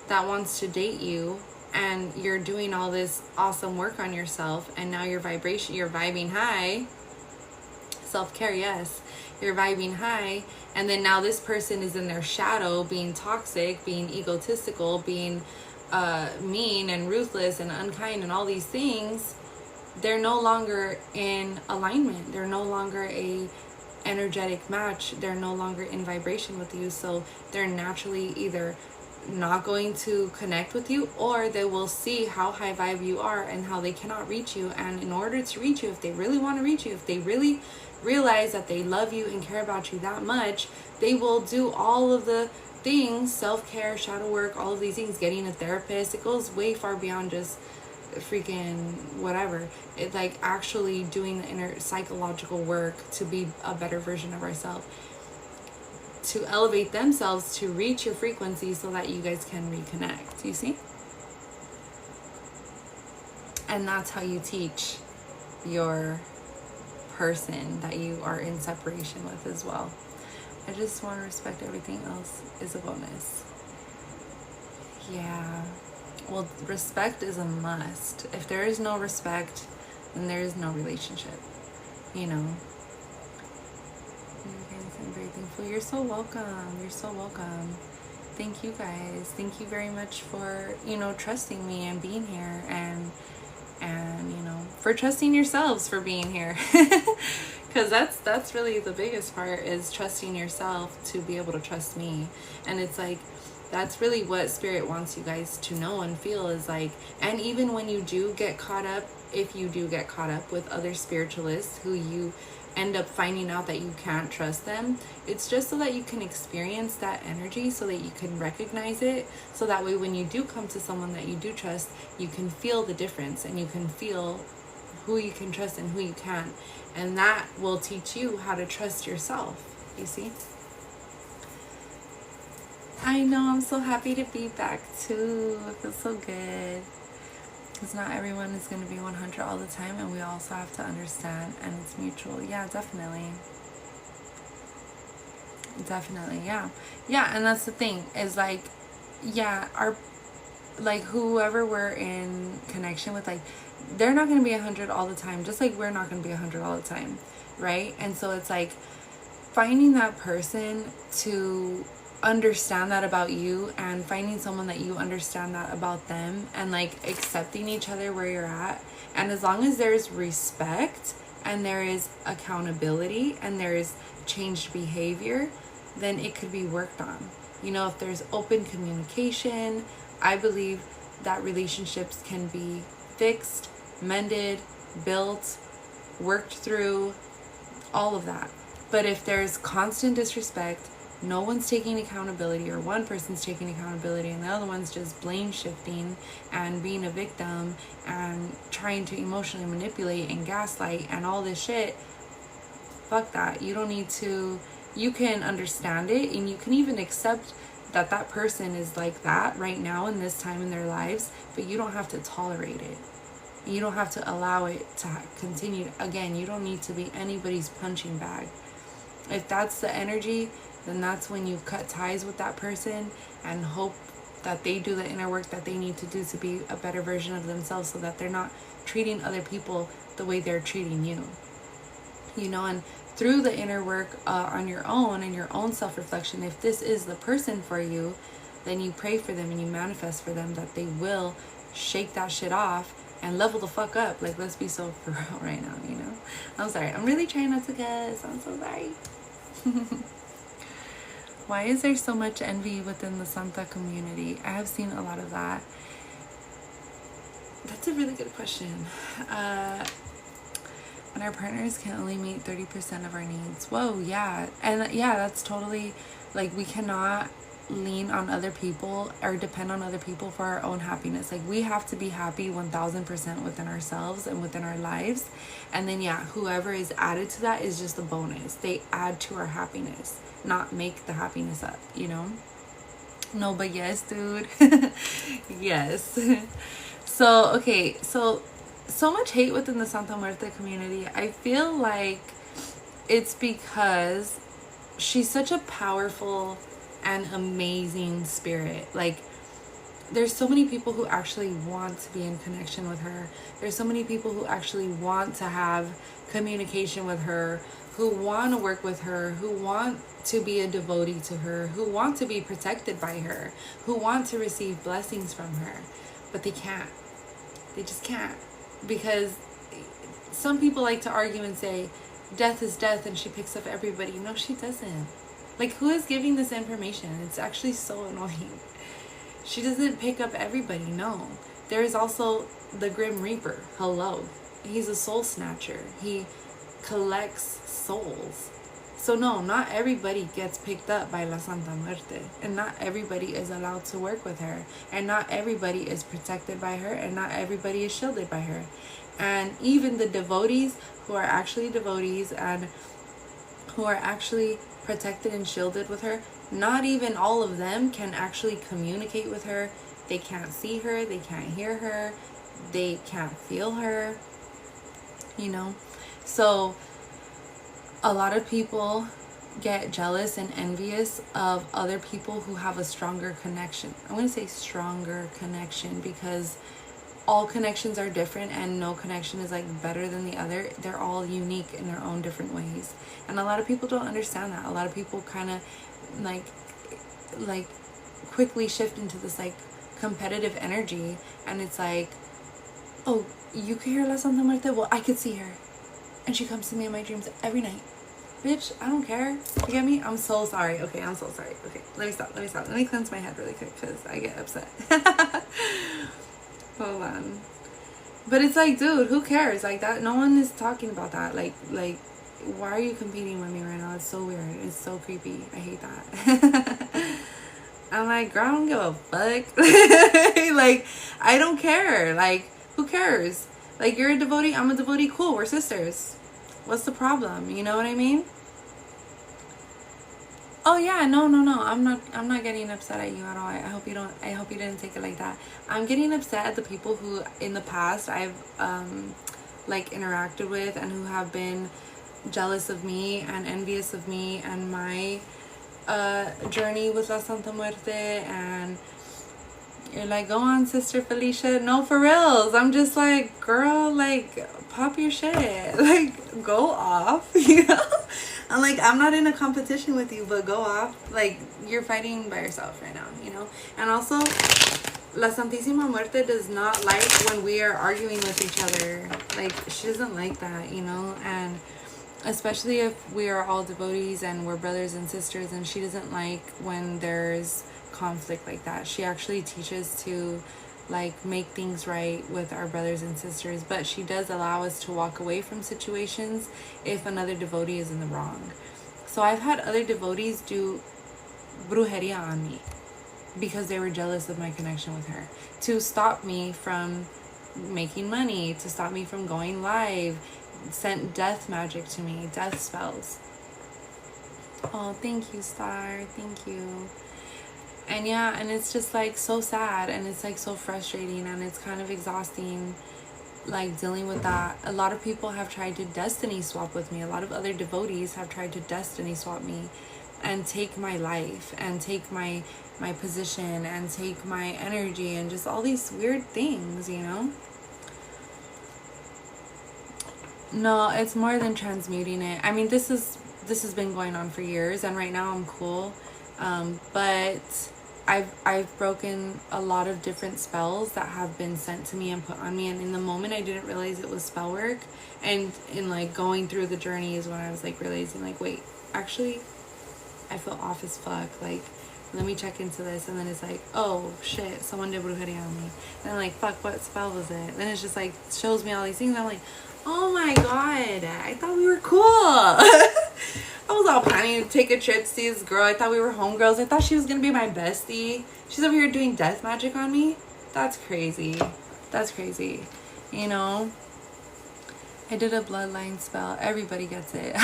that wants to date you, and you're doing all this awesome work on yourself, and now you're vibing high, self-care, yes, you're vibing high, and then now this person is in their shadow, being toxic, being egotistical, being mean and ruthless and unkind and all these things, they're no longer in alignment. They're no longer a energetic match. They're no longer in vibration with you. So they're naturally either not going to connect with you, or they will see how high vibe you are and how they cannot reach you. And in order to reach you, if they really want to reach you, if they really realize that they love you and care about you that much, they will do all of the things, self-care, shadow work, all of these things, getting a therapist. It goes way far beyond just freaking whatever. It's like actually doing the inner psychological work to be a better version of ourselves, to elevate themselves, to reach your frequency so that you guys can reconnect. You see? And that's how you teach your person that you are in separation with as well. I just want to respect everything else is a bonus. Yeah. Well, respect is a must. If there is no respect, then there is no relationship. You know? I'm very thankful. You're so welcome. You're so welcome. Thank you guys. Thank you very much for, you know, trusting me and being here, and you know, for trusting yourselves for being here. Because that's really the biggest part, is trusting yourself to be able to trust me. And it's like, that's really what Spirit wants you guys to know and feel, is like, and even when you do get caught up, if you do get caught up with other spiritualists who you end up finding out that you can't trust them, it's just so that you can experience that energy, so that you can recognize it, so that way when you do come to someone that you do trust, you can feel the difference, and you can feel who you can trust and who you can't. And that will teach you how to trust yourself, you see? I know, I'm so happy to be back too. It feels so good. Because not everyone is going to be 100 all the time, and we also have to understand, and it's mutual. Yeah, definitely. Definitely, yeah. Yeah, and that's the thing, is like, yeah, our, like, whoever we're in connection with, like, they're not going to be 100 all the time, just like we're not going to be 100 all the time, right? And so it's like finding that person to understand that about you, and finding someone that you understand that about them, and like accepting each other where you're at. And as long as there's respect and there is accountability and there is changed behavior, then it could be worked on. You know, if there's open communication, I believe that relationships can be fixed, mended, built, worked through, all of that. But if there's constant disrespect, no one's taking accountability, or one person's taking accountability and the other one's just blame shifting and being a victim and trying to emotionally manipulate and gaslight and all this shit, fuck that. You don't need to. You can understand it, and you can even accept that that person is like that right now in this time in their lives, but you don't have to tolerate it. You don't have to allow it to continue. Again, you don't need to be anybody's punching bag. If that's the energy, then that's when you cut ties with that person and hope that they do the inner work that they need to do to be a better version of themselves, so that they're not treating other people the way they're treating you. You know, and through the inner work on your own and your own self-reflection, if this is the person for you, then you pray for them and you manifest for them that they will shake that shit off and level the fuck up. Like, let's be so for real right now, you know? I'm sorry. I'm really trying not to cuss. I'm so sorry. Why is there so much envy within the Santa community? I have seen a lot of that. That's a really good question. And our partners can only meet 30% of our needs. Whoa, yeah. And yeah, that's totally, like, we cannot lean on other people or depend on other people for our own happiness. Like, we have to be happy 1000% within ourselves and within our lives. And then, yeah, whoever is added to that is just a bonus. They add to our happiness, not make the happiness up, you know? No, but yes, dude. Yes. So, okay, so much hate within the Santa Muerte community. I feel like it's because she's such a powerful and amazing spirit. Like, there's so many people who actually want to be in connection with her. There's so many people who actually want to have communication with her, who want to work with her, who want to be a devotee to her, who want to be protected by her, who want to receive blessings from her, but they can't. They just can't. Because some people like to argue and say, death is death and she picks up everybody. No, she doesn't. Like, who is giving this information? It's actually so annoying. She doesn't pick up everybody, no. There is also the Grim Reaper. Hello. He's a soul snatcher. He collects souls. So no, not everybody gets picked up by La Santa Muerte. And not everybody is allowed to work with her. And not everybody is protected by her. And not everybody is shielded by her. And even the devotees who are actually devotees and who are actually protected and shielded with her, not even all of them can actually communicate with her. They can't see her. They can't hear her. They can't feel her. You know? So a lot of people get jealous and envious of other people who have a stronger connection. I'm going to say stronger connection because all connections are different and no connection is like better than the other. They're all unique in their own different ways. And a lot of people don't understand that. A lot of people kind of like quickly shift into this like competitive energy, and it's like, oh, you can hear La Santa Muerte? Well, I could see her. And she comes to me in my dreams every night. Bitch, I don't care. You get me? I'm so sorry. Okay, I'm so sorry. Okay, let me stop. Let me cleanse my head really quick because I get upset. Hold on. But it's like, dude, who cares? Like, that, no one is talking about that. Like, why are you competing with me right now? It's so weird. It's so creepy. I hate that. I'm like, girl, I don't give a fuck. Like, I don't care. Like, who cares? Like, you're a devotee, I'm a devotee, cool, we're sisters. What's the problem? You know what I mean? Oh yeah, no. I'm not getting upset at you at all. I hope you didn't take it like that. I'm getting upset at the people who in the past I've like interacted with and who have been jealous of me and envious of me and my journey with La Santa Muerte, and you're like, go on, Sister Felicia. No, for reals. I'm just like, girl, like, pop your shit. Like, go off, you know? I'm like, I'm not in a competition with you, but go off. Like, you're fighting by yourself right now, you know? And also, La Santísima Muerte does not like when we are arguing with each other. Like, she doesn't like that, you know? And especially if we are all devotees and we're brothers and sisters, and she doesn't like when there's conflict like that. She actually teaches to like make things right with our brothers and sisters, but she does allow us to walk away from situations if another devotee is in the wrong. So I've had other devotees do brujeria on me because they were jealous of my connection with her, to stop me from making money, to stop me from going live, sent death magic to me, death spells. Oh, thank you, Star. Thank you. And yeah, and it's just like so sad, and it's like so frustrating, and it's kind of exhausting, like dealing with that. A lot of people have tried to destiny swap with me. A lot of other devotees have tried to destiny swap me and take my life and take my position and take my energy and just all these weird things, you know? No, it's more than transmuting it. I mean, this has been going on for years, and right now I'm cool. But I've broken a lot of different spells that have been sent to me and put on me, and in the moment I didn't realize it was spell work, and in like going through the journey is when I was like realizing like, wait, actually I feel off as fuck, like let me check into this. And then it's like, oh shit, someone did brujeria on me. And I'm like, fuck, what spell was it? Then it's just like shows me all these things. I'm like, oh my god, I thought we were cool. I was all planning to take a trip to see this girl. I thought we were homegirls. I thought she was gonna be my bestie. She's over here doing death magic on me. That's crazy. That's crazy. You know? I did a bloodline spell. Everybody gets it.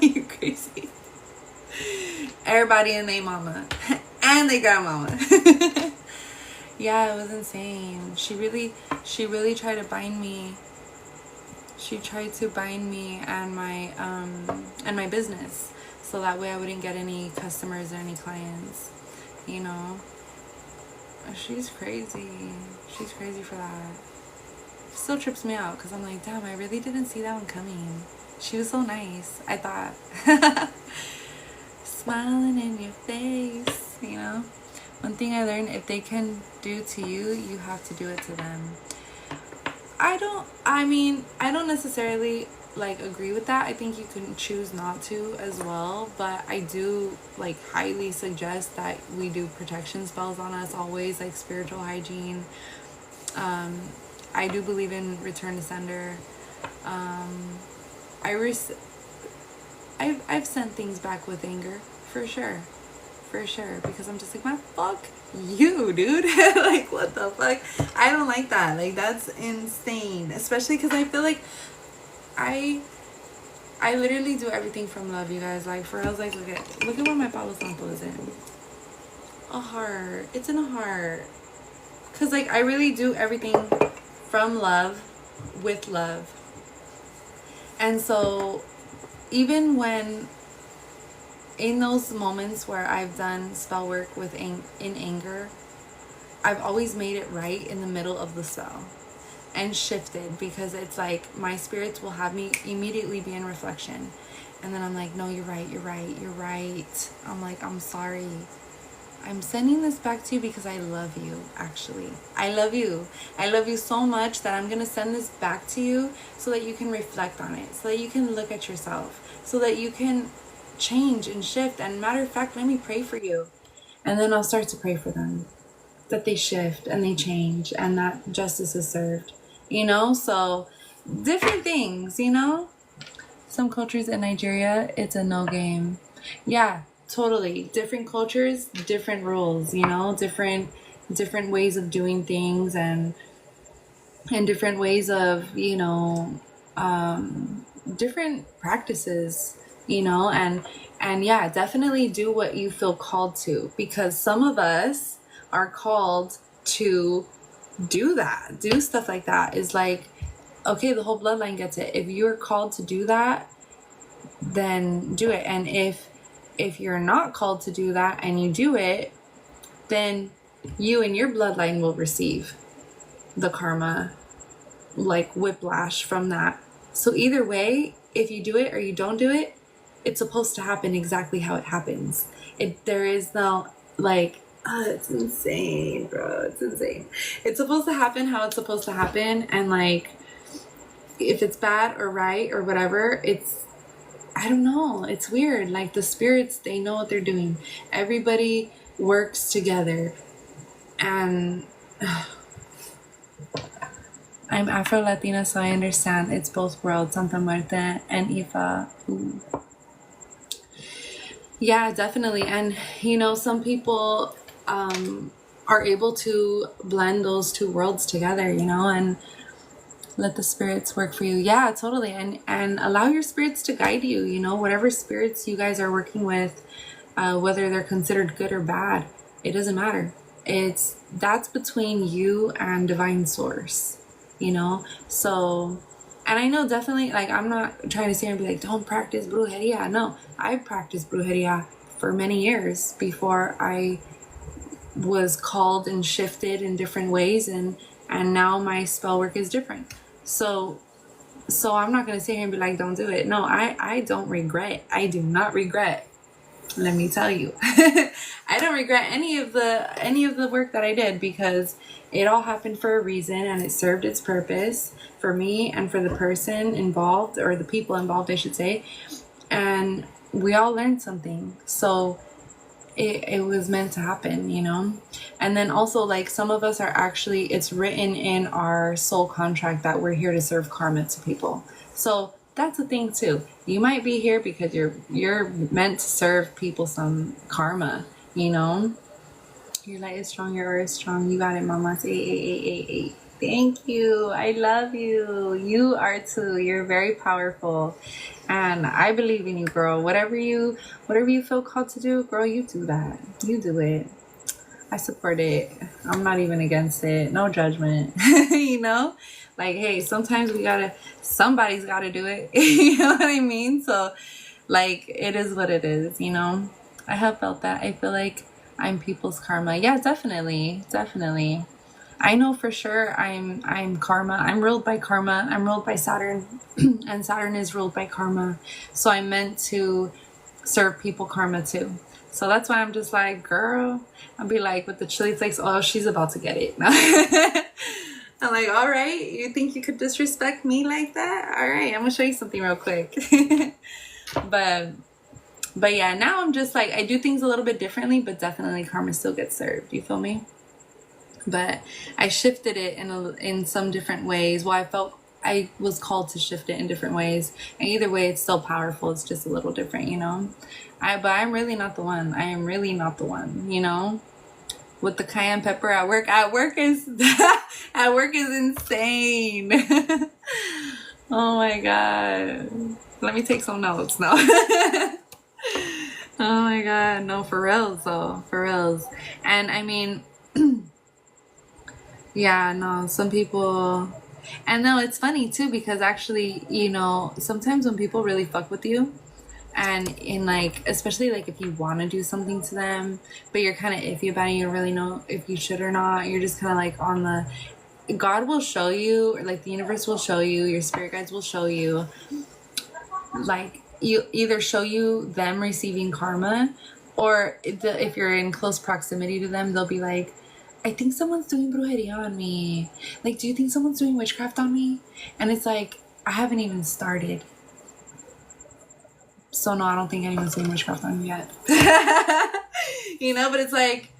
You're crazy. Everybody and their mama. And their grandmama. Yeah, it was insane. She really tried to bind me. She tried to bind me and my business, so that way I wouldn't get any customers or any clients, you know. She's crazy. She's crazy for that. Still trips me out because I'm like, damn, I really didn't see that one coming. She was so nice, I thought. Smiling in your face, you know. One thing I learned, if they can do to you, you have to do it to them. I don't necessarily like agree with that. I think you can choose not to as well, but I do like highly suggest that we do protection spells on us always, like spiritual hygiene. I do believe in return to sender. I've sent things back with anger for sure, because I'm just like, man, fuck you, dude. Like, what the fuck? I don't like that. Like, that's insane, especially because I feel like I literally do everything from love, you guys. Like, for real, like, look at where my Palo Santo is in a heart. It's in a heart, because like I really do everything from love, with love. And so even when in those moments where I've done spell work with in anger, I've always made it right in the middle of the spell and shifted, because it's like my spirits will have me immediately be in reflection, and then I'm like, no, you're right. I'm like, I'm sorry. I'm sending this back to you because I love you, actually. I love you. I love you so much that I'm going to send this back to you so that you can reflect on it, so that you can look at yourself, so that you can change and shift. And matter of fact, let me pray for you. And then I'll start to pray for them, that they shift and they change and that justice is served, you know? So different things, you know? Some cultures in Nigeria, it's a no game. Yeah, totally. Different cultures, different rules, you know? Different ways of doing things, and different ways of, you know, different practices, you know? And yeah, definitely do what you feel called to, because some of us are called to do that, do stuff like that. Is like, okay, the whole bloodline gets it. If you're called to do that, then do it. And if you're not called to do that and you do it, then you and your bloodline will receive the karma, like whiplash from that. So either way, if you do it or you don't do it, it's supposed to happen exactly how it happens. There is no, like, it's insane, bro. It's insane. It's supposed to happen how it's supposed to happen. And like, if it's bad or right or whatever, I don't know. It's weird. Like the spirits, they know what they're doing. Everybody works together. And I'm Afro-Latina, so I understand it's both worlds, Santa Muerte and Ifa. Ooh. Yeah, definitely. And, you know, some people are able to blend those two worlds together, you know, and let the spirits work for you. Yeah, totally. And allow your spirits to guide you, you know, whatever spirits you guys are working with, whether they're considered good or bad, it doesn't matter. That's between you and divine source, you know. So, and I know definitely, like, I'm not trying to say and be like, don't practice brujeria. No, I practiced brujeria for many years before I was called and shifted in different ways, and now my spell work is different. So I'm not going to sit here and be like, don't do it. No, I don't regret. I do not regret. Let me tell you, I don't regret any of the work that I did, because it all happened for a reason and it served its purpose for me and for the person involved, or the people involved, I should say. And we all learned something. So it was meant to happen, you know. And then also, like, some of us are actually, it's written in our soul contract that we're here to serve karma to people. So that's a thing too. You might be here because you're meant to serve people some karma, you know. Your light is strong, your aura is strong. You got it, mama. Say, thank you. I love you. You are too. You're very powerful. And I believe in you, girl. Whatever you feel called to do, girl, you do that. You do it. I support it. I'm not even against it. No judgment. You know? Like, hey, sometimes somebody's gotta do it. You know what I mean? So, like, it is what it is, you know? I have felt that. I feel like I'm people's karma. Yeah, definitely. Definitely. I know for sure I'm karma. I'm ruled by karma. I'm ruled by Saturn, and Saturn is ruled by karma. So I'm meant to serve people karma too. So that's why I'm just like, girl, I'll be like with the chili flakes, oh, she's about to get it. I'm like, all right, you think you could disrespect me like that? All right, I'm gonna show you something real quick. But yeah, now I'm just like, I do things a little bit differently, but definitely karma still gets served. You feel me? But I shifted it in some different ways. Well, I felt I was called to shift it in different ways, and either way, it's still powerful. It's just a little different, you know. But I'm really not the one. I am really not the one, you know. With the cayenne pepper at work is insane. Oh my god. Let me take some notes now. Oh my god, no, for reals though, for reals. And I mean, yeah, no, some people, and no, it's funny too, because actually, you know, sometimes when people really fuck with you, and in like, especially like if you want to do something to them, but you're kind of iffy about it, you don't really know if you should or not, you're just kind of like on the, God will show you, or like the universe will show you, your spirit guides will show you, like, you either show you them receiving karma, or if you're in close proximity to them, they'll be like, I think someone's doing brujeria on me. Like, do you think someone's doing witchcraft on me? And it's like, I haven't even started. So no, I don't think anyone's doing witchcraft on me yet. You know, but it's like,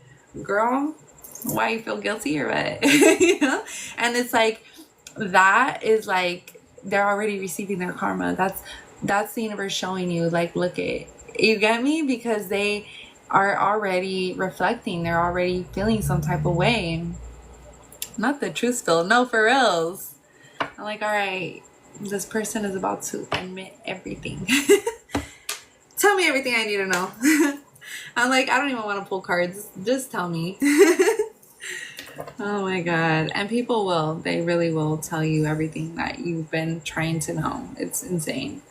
girl, why you feel guilty or what? You know? And it's like, that is like, they're already receiving their karma. That's the universe showing you, like, look it. You get me? Because they are already reflecting. They're already feeling some type of way. Not the truth spill. No, for reals. I'm like, all right, this person is about to admit everything. Tell me everything I need to know. I'm like, I don't even want to pull cards. Just tell me. Oh my god. And people will. They really will tell you everything that you've been trying to know. It's insane.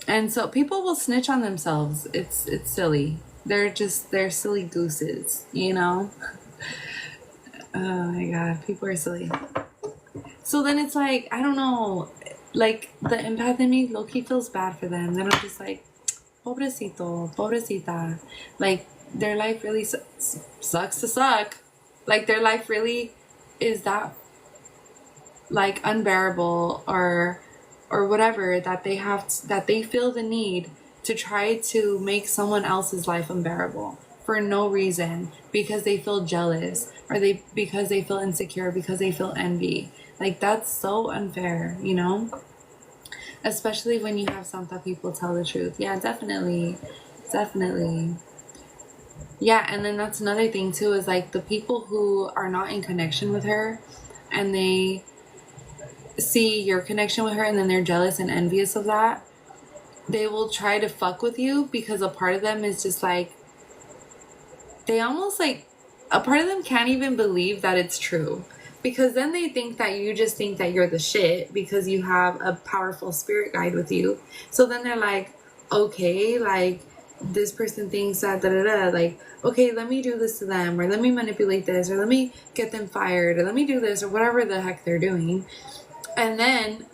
And so people will snitch on themselves. It's silly. They're silly gooses, you know? Oh my god, people are silly. So then it's like, I don't know, like the empath in me low-key feels bad for them. Then I'm just like, pobrecito, pobrecita. Like, their life really sucks to suck. Like, their life really is that, like, unbearable, or whatever, that they have that they feel the need to try to make someone else's life unbearable for no reason, because they feel jealous, or because they feel insecure, because they feel envy. Like, that's so unfair, you know? Especially when you have Santa people tell the truth. Yeah, definitely. Definitely. Yeah, and then that's another thing too, is like the people who are not in connection with her, and they see your connection with her, and then they're jealous and envious of that, they will try to fuck with you, because a part of them is just like, they almost like, a part of them can't even believe that it's true, because then they think that you just think that you're the shit because you have a powerful spirit guide with you. So then they're like, okay, like, this person thinks that da da da, like, okay, let me do this to them, or let me manipulate this, or let me get them fired, or let me do this, or whatever the heck they're doing. And then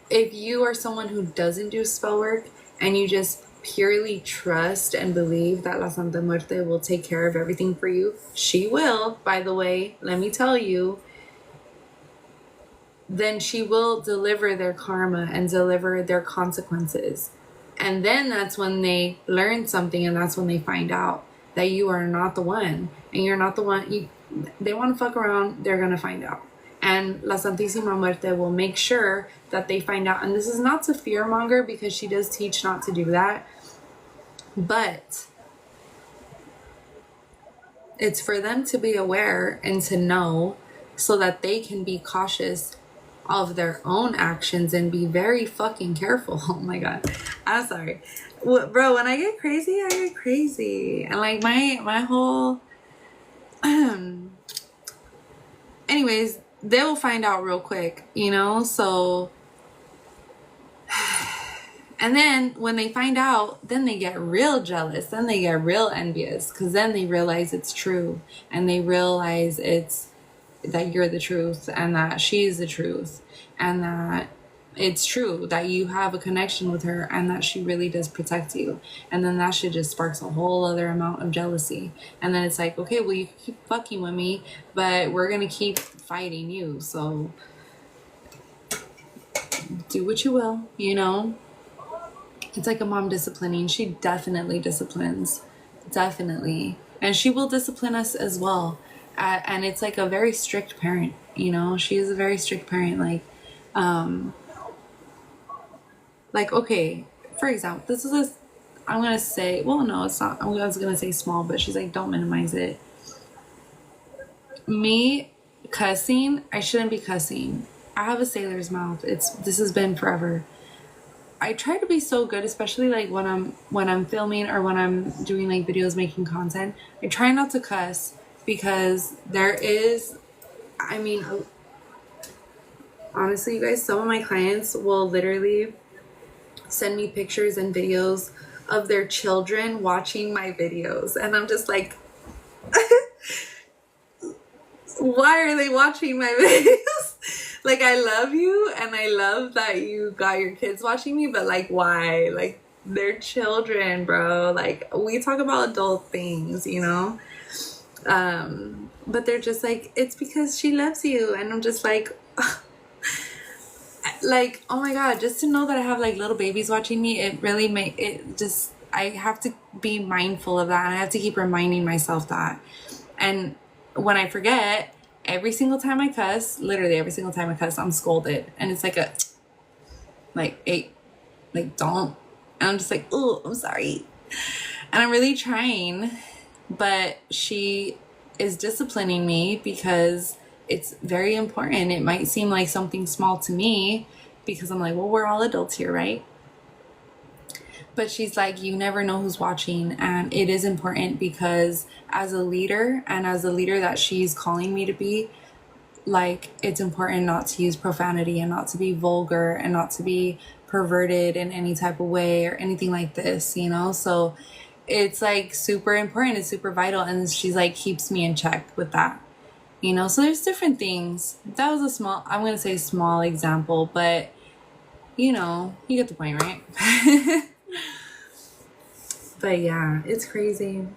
if you are someone who doesn't do spell work, and you just purely trust and believe that La Santa Muerte will take care of everything for you, she will, by the way, let me tell you, then she will deliver their karma and deliver their consequences. And then that's when they learn something, and that's when they find out that you are not the one, and you're not the one. They want to fuck around, they're going to find out. And La Santísima Muerte will make sure that they find out. And this is not to fearmonger, because she does teach not to do that. But it's for them to be aware and to know, so that they can be cautious of their own actions and be very fucking careful. Oh my god, I'm sorry, bro. When I get crazy, I get crazy, and like my whole anyways, they will find out real quick, you know. So, and then when they find out, then they get real jealous, then they get real envious, because then they realize it's true, and they realize it's that you're the truth, and that she's the truth, and that it's true that you have a connection with her, and that she really does protect you. And then that shit just sparks a whole other amount of jealousy. And then it's like, okay, well, you keep fucking with me, but we're gonna keep fighting you, so do what you will, you know. It's like a mom disciplining. She definitely disciplines, definitely, and she will discipline us as well. And it's like a very strict parent, you know. She is a very strict parent. Like, okay, for example, this is a, I'm gonna say, well, no, it's not. I was gonna say small, but she's like, don't minimize it. Me cussing, I shouldn't be cussing. I have a sailor's mouth. This has been forever. I try to be so good, especially like when I'm filming, or when I'm doing like videos, making content. I try not to cuss, because there is, I mean, honestly, you guys, some of my clients will literally send me pictures and videos of their children watching my videos, and I'm just like, why are they watching my videos? Like, I love you, and I love that you got your kids watching me, but like, why? Like, they're children, bro. Like, we talk about adult things, you know. But they're just like, it's because she loves you. And I'm just like, like, oh my god, just to know that I have like little babies watching me, it really I have to be mindful of that, and I have to keep reminding myself that. And when I forget, every single time I cuss, literally every single time I cuss, I'm scolded, and it's like a, like, hey, like, don't. And I'm just like, oh, I'm sorry. And I'm really trying, but she is disciplining me because it's very important. It might seem like something small to me, because I'm like, well, we're all adults here, right? But she's like, you never know who's watching, and it is important, because as a leader, and as a leader that she's calling me to be, like, it's important not to use profanity, and not to be vulgar, and not to be perverted in any type of way or anything like this, you know. So it's like super important, it's super vital, and she's like keeps me in check with that, you know. So there's different things. That was a small, I'm gonna say small example, but you know, you get the point, right? But yeah, it's crazy.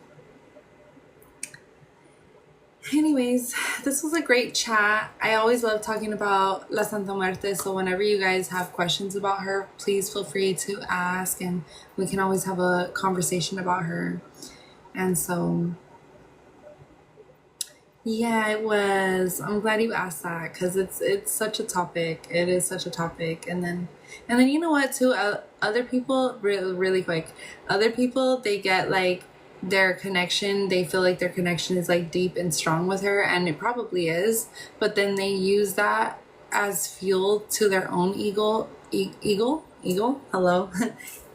Anyways, this was a great chat. I always love talking about La Santa Muerte, so whenever you guys have questions about her, please feel free to ask, and we can always have a conversation about her. And so, yeah, it was. I'm glad you asked that because it's such a topic. It is such a topic, and then you know what too? Other people, really quick, other people they get like their connection. They feel like their connection is like deep and strong with her, and it probably is. But then they use that as fuel to their own ego. Ego. Hello,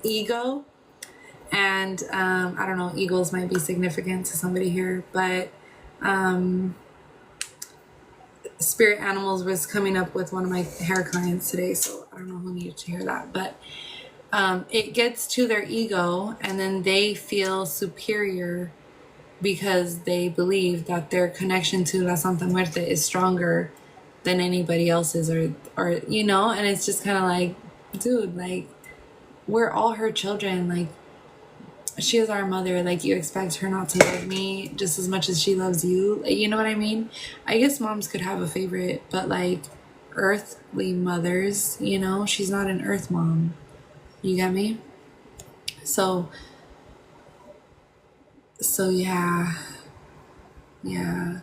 ego. And I don't know. Eagles might be significant to somebody here, but spirit animals was coming up with one of my hair clients today, so I don't know who needed to hear that, but it gets to their ego, and then they feel superior because they believe that their connection to La Santa Muerte is stronger than anybody else's, or you know, and it's just kind of like, dude, like, we're all her children, like, she is our mother. Like, you expect her not to love me just as much as she loves you. Like, you know what I mean? I guess moms could have a favorite, but like earthly mothers, you know, she's not an earth mom. You get me? So yeah. Yeah.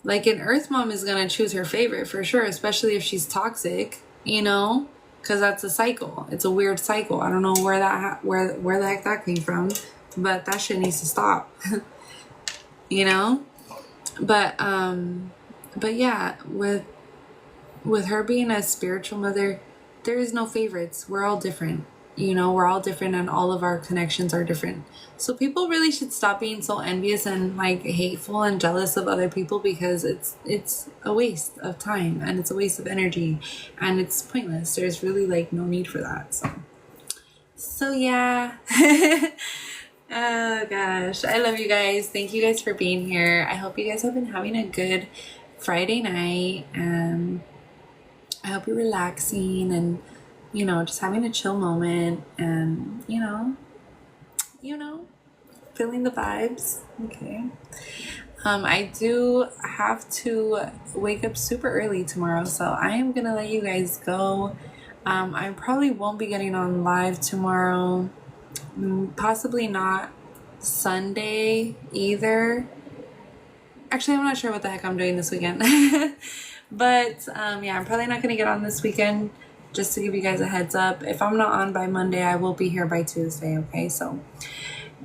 Like, an earth mom is gonna choose her favorite for sure, especially if she's toxic, you know? Because that's a cycle. It's a weird cycle. I don't know where the heck that came from, but that shit needs to stop. You know? But yeah, with her being a spiritual mother, there is no favorites. We're all different. You know, we're all different, and all of our connections are different. So people really should stop being so envious and like hateful and jealous of other people, because it's a waste of time, and it's a waste of energy, and it's pointless. There's really like no need for that. So yeah. Oh gosh, I love you guys. Thank you guys for being here. I hope you guys have been having a good Friday night, and I hope you're relaxing and, you know, just having a chill moment, and you know, feeling the vibes. Okay. I do have to wake up super early tomorrow, so I am gonna let you guys go. I probably won't be getting on live tomorrow. Possibly not Sunday either. Actually, I'm not sure what the heck I'm doing this weekend. But yeah, I'm probably not going to get on this weekend, just to give you guys a heads up. If I'm not on by Monday, I will be here by Tuesday, okay? So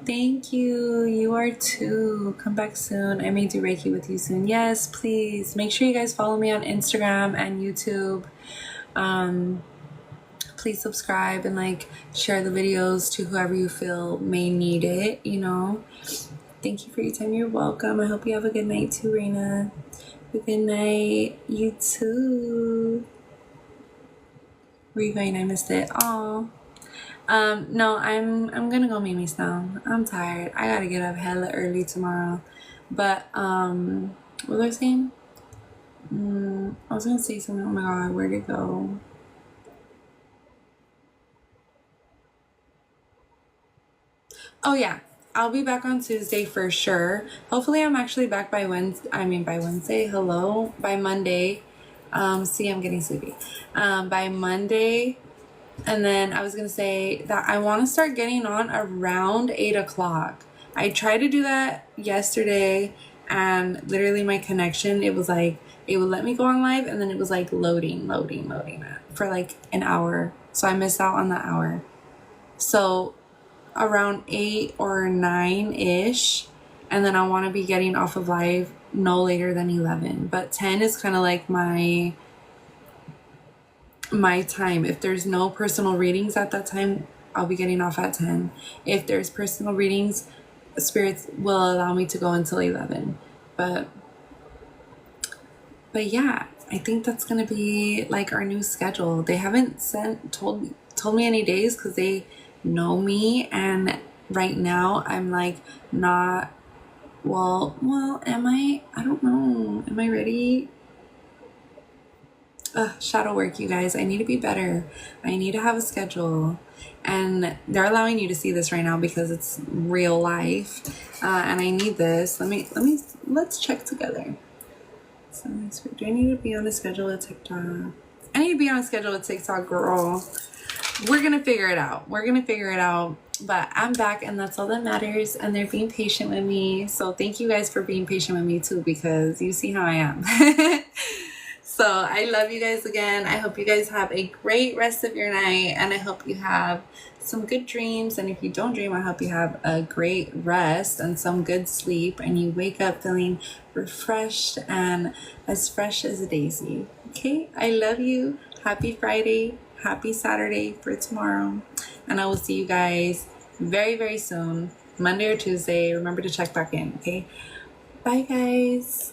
thank you. You are too. Come back soon. I may do Reiki with you soon. Yes, please. Make sure you guys follow me on Instagram and YouTube. Please subscribe and like share the videos to whoever you feel may need it, you know. Thank you for your time. You're welcome. I hope you have a good night too, Raina. Good night. You too. Where are you going? I missed it. Oh. No, I'm gonna go make me some. I'm tired. I gotta get up hella early tomorrow. But what was I saying? I was gonna say something. Oh my god, where'd it go? Oh yeah, I'll be back on Tuesday for sure. Hopefully I'm actually back by Wednesday. Hello, by Monday. See, I'm getting sleepy. By Monday. And then I was gonna say that I want to start getting on around 8 o'clock. I tried to do that yesterday, and literally my connection, it was like, it would let me go on live, and then it was like loading for like an hour. So I missed out on the hour. So around 8 or 9-ish, and then I want to be getting off of live no later than 11. But 10 is kind of like my time. If there's no personal readings at that time, I'll be getting off at 10. If there's personal readings, spirits will allow me to go until 11. But yeah, I think that's gonna be like our new schedule. They haven't told me any days, because they know me, and right now I'm like not well am I don't know, am I ready? shadow work, you guys. I need to be better. I need to have a schedule. And they're allowing you to see this right now because it's real life. And I need this. Let's check together. So, do I need to be on a schedule with TikTok? I need to be on a schedule with TikTok, girl. We're going to figure it out. But I'm back, and that's all that matters. And they're being patient with me. So thank you guys for being patient with me too, because you see how I am. So I love you guys again. I hope you guys have a great rest of your night, and I hope you have some good dreams. And if you don't dream, I hope you have a great rest and some good sleep, and you wake up feeling refreshed and as fresh as a daisy. Okay, I love you. Happy Friday. Happy Saturday for tomorrow. And I will see you guys very, very soon. Monday or Tuesday. Remember to check back in, okay? Bye, guys.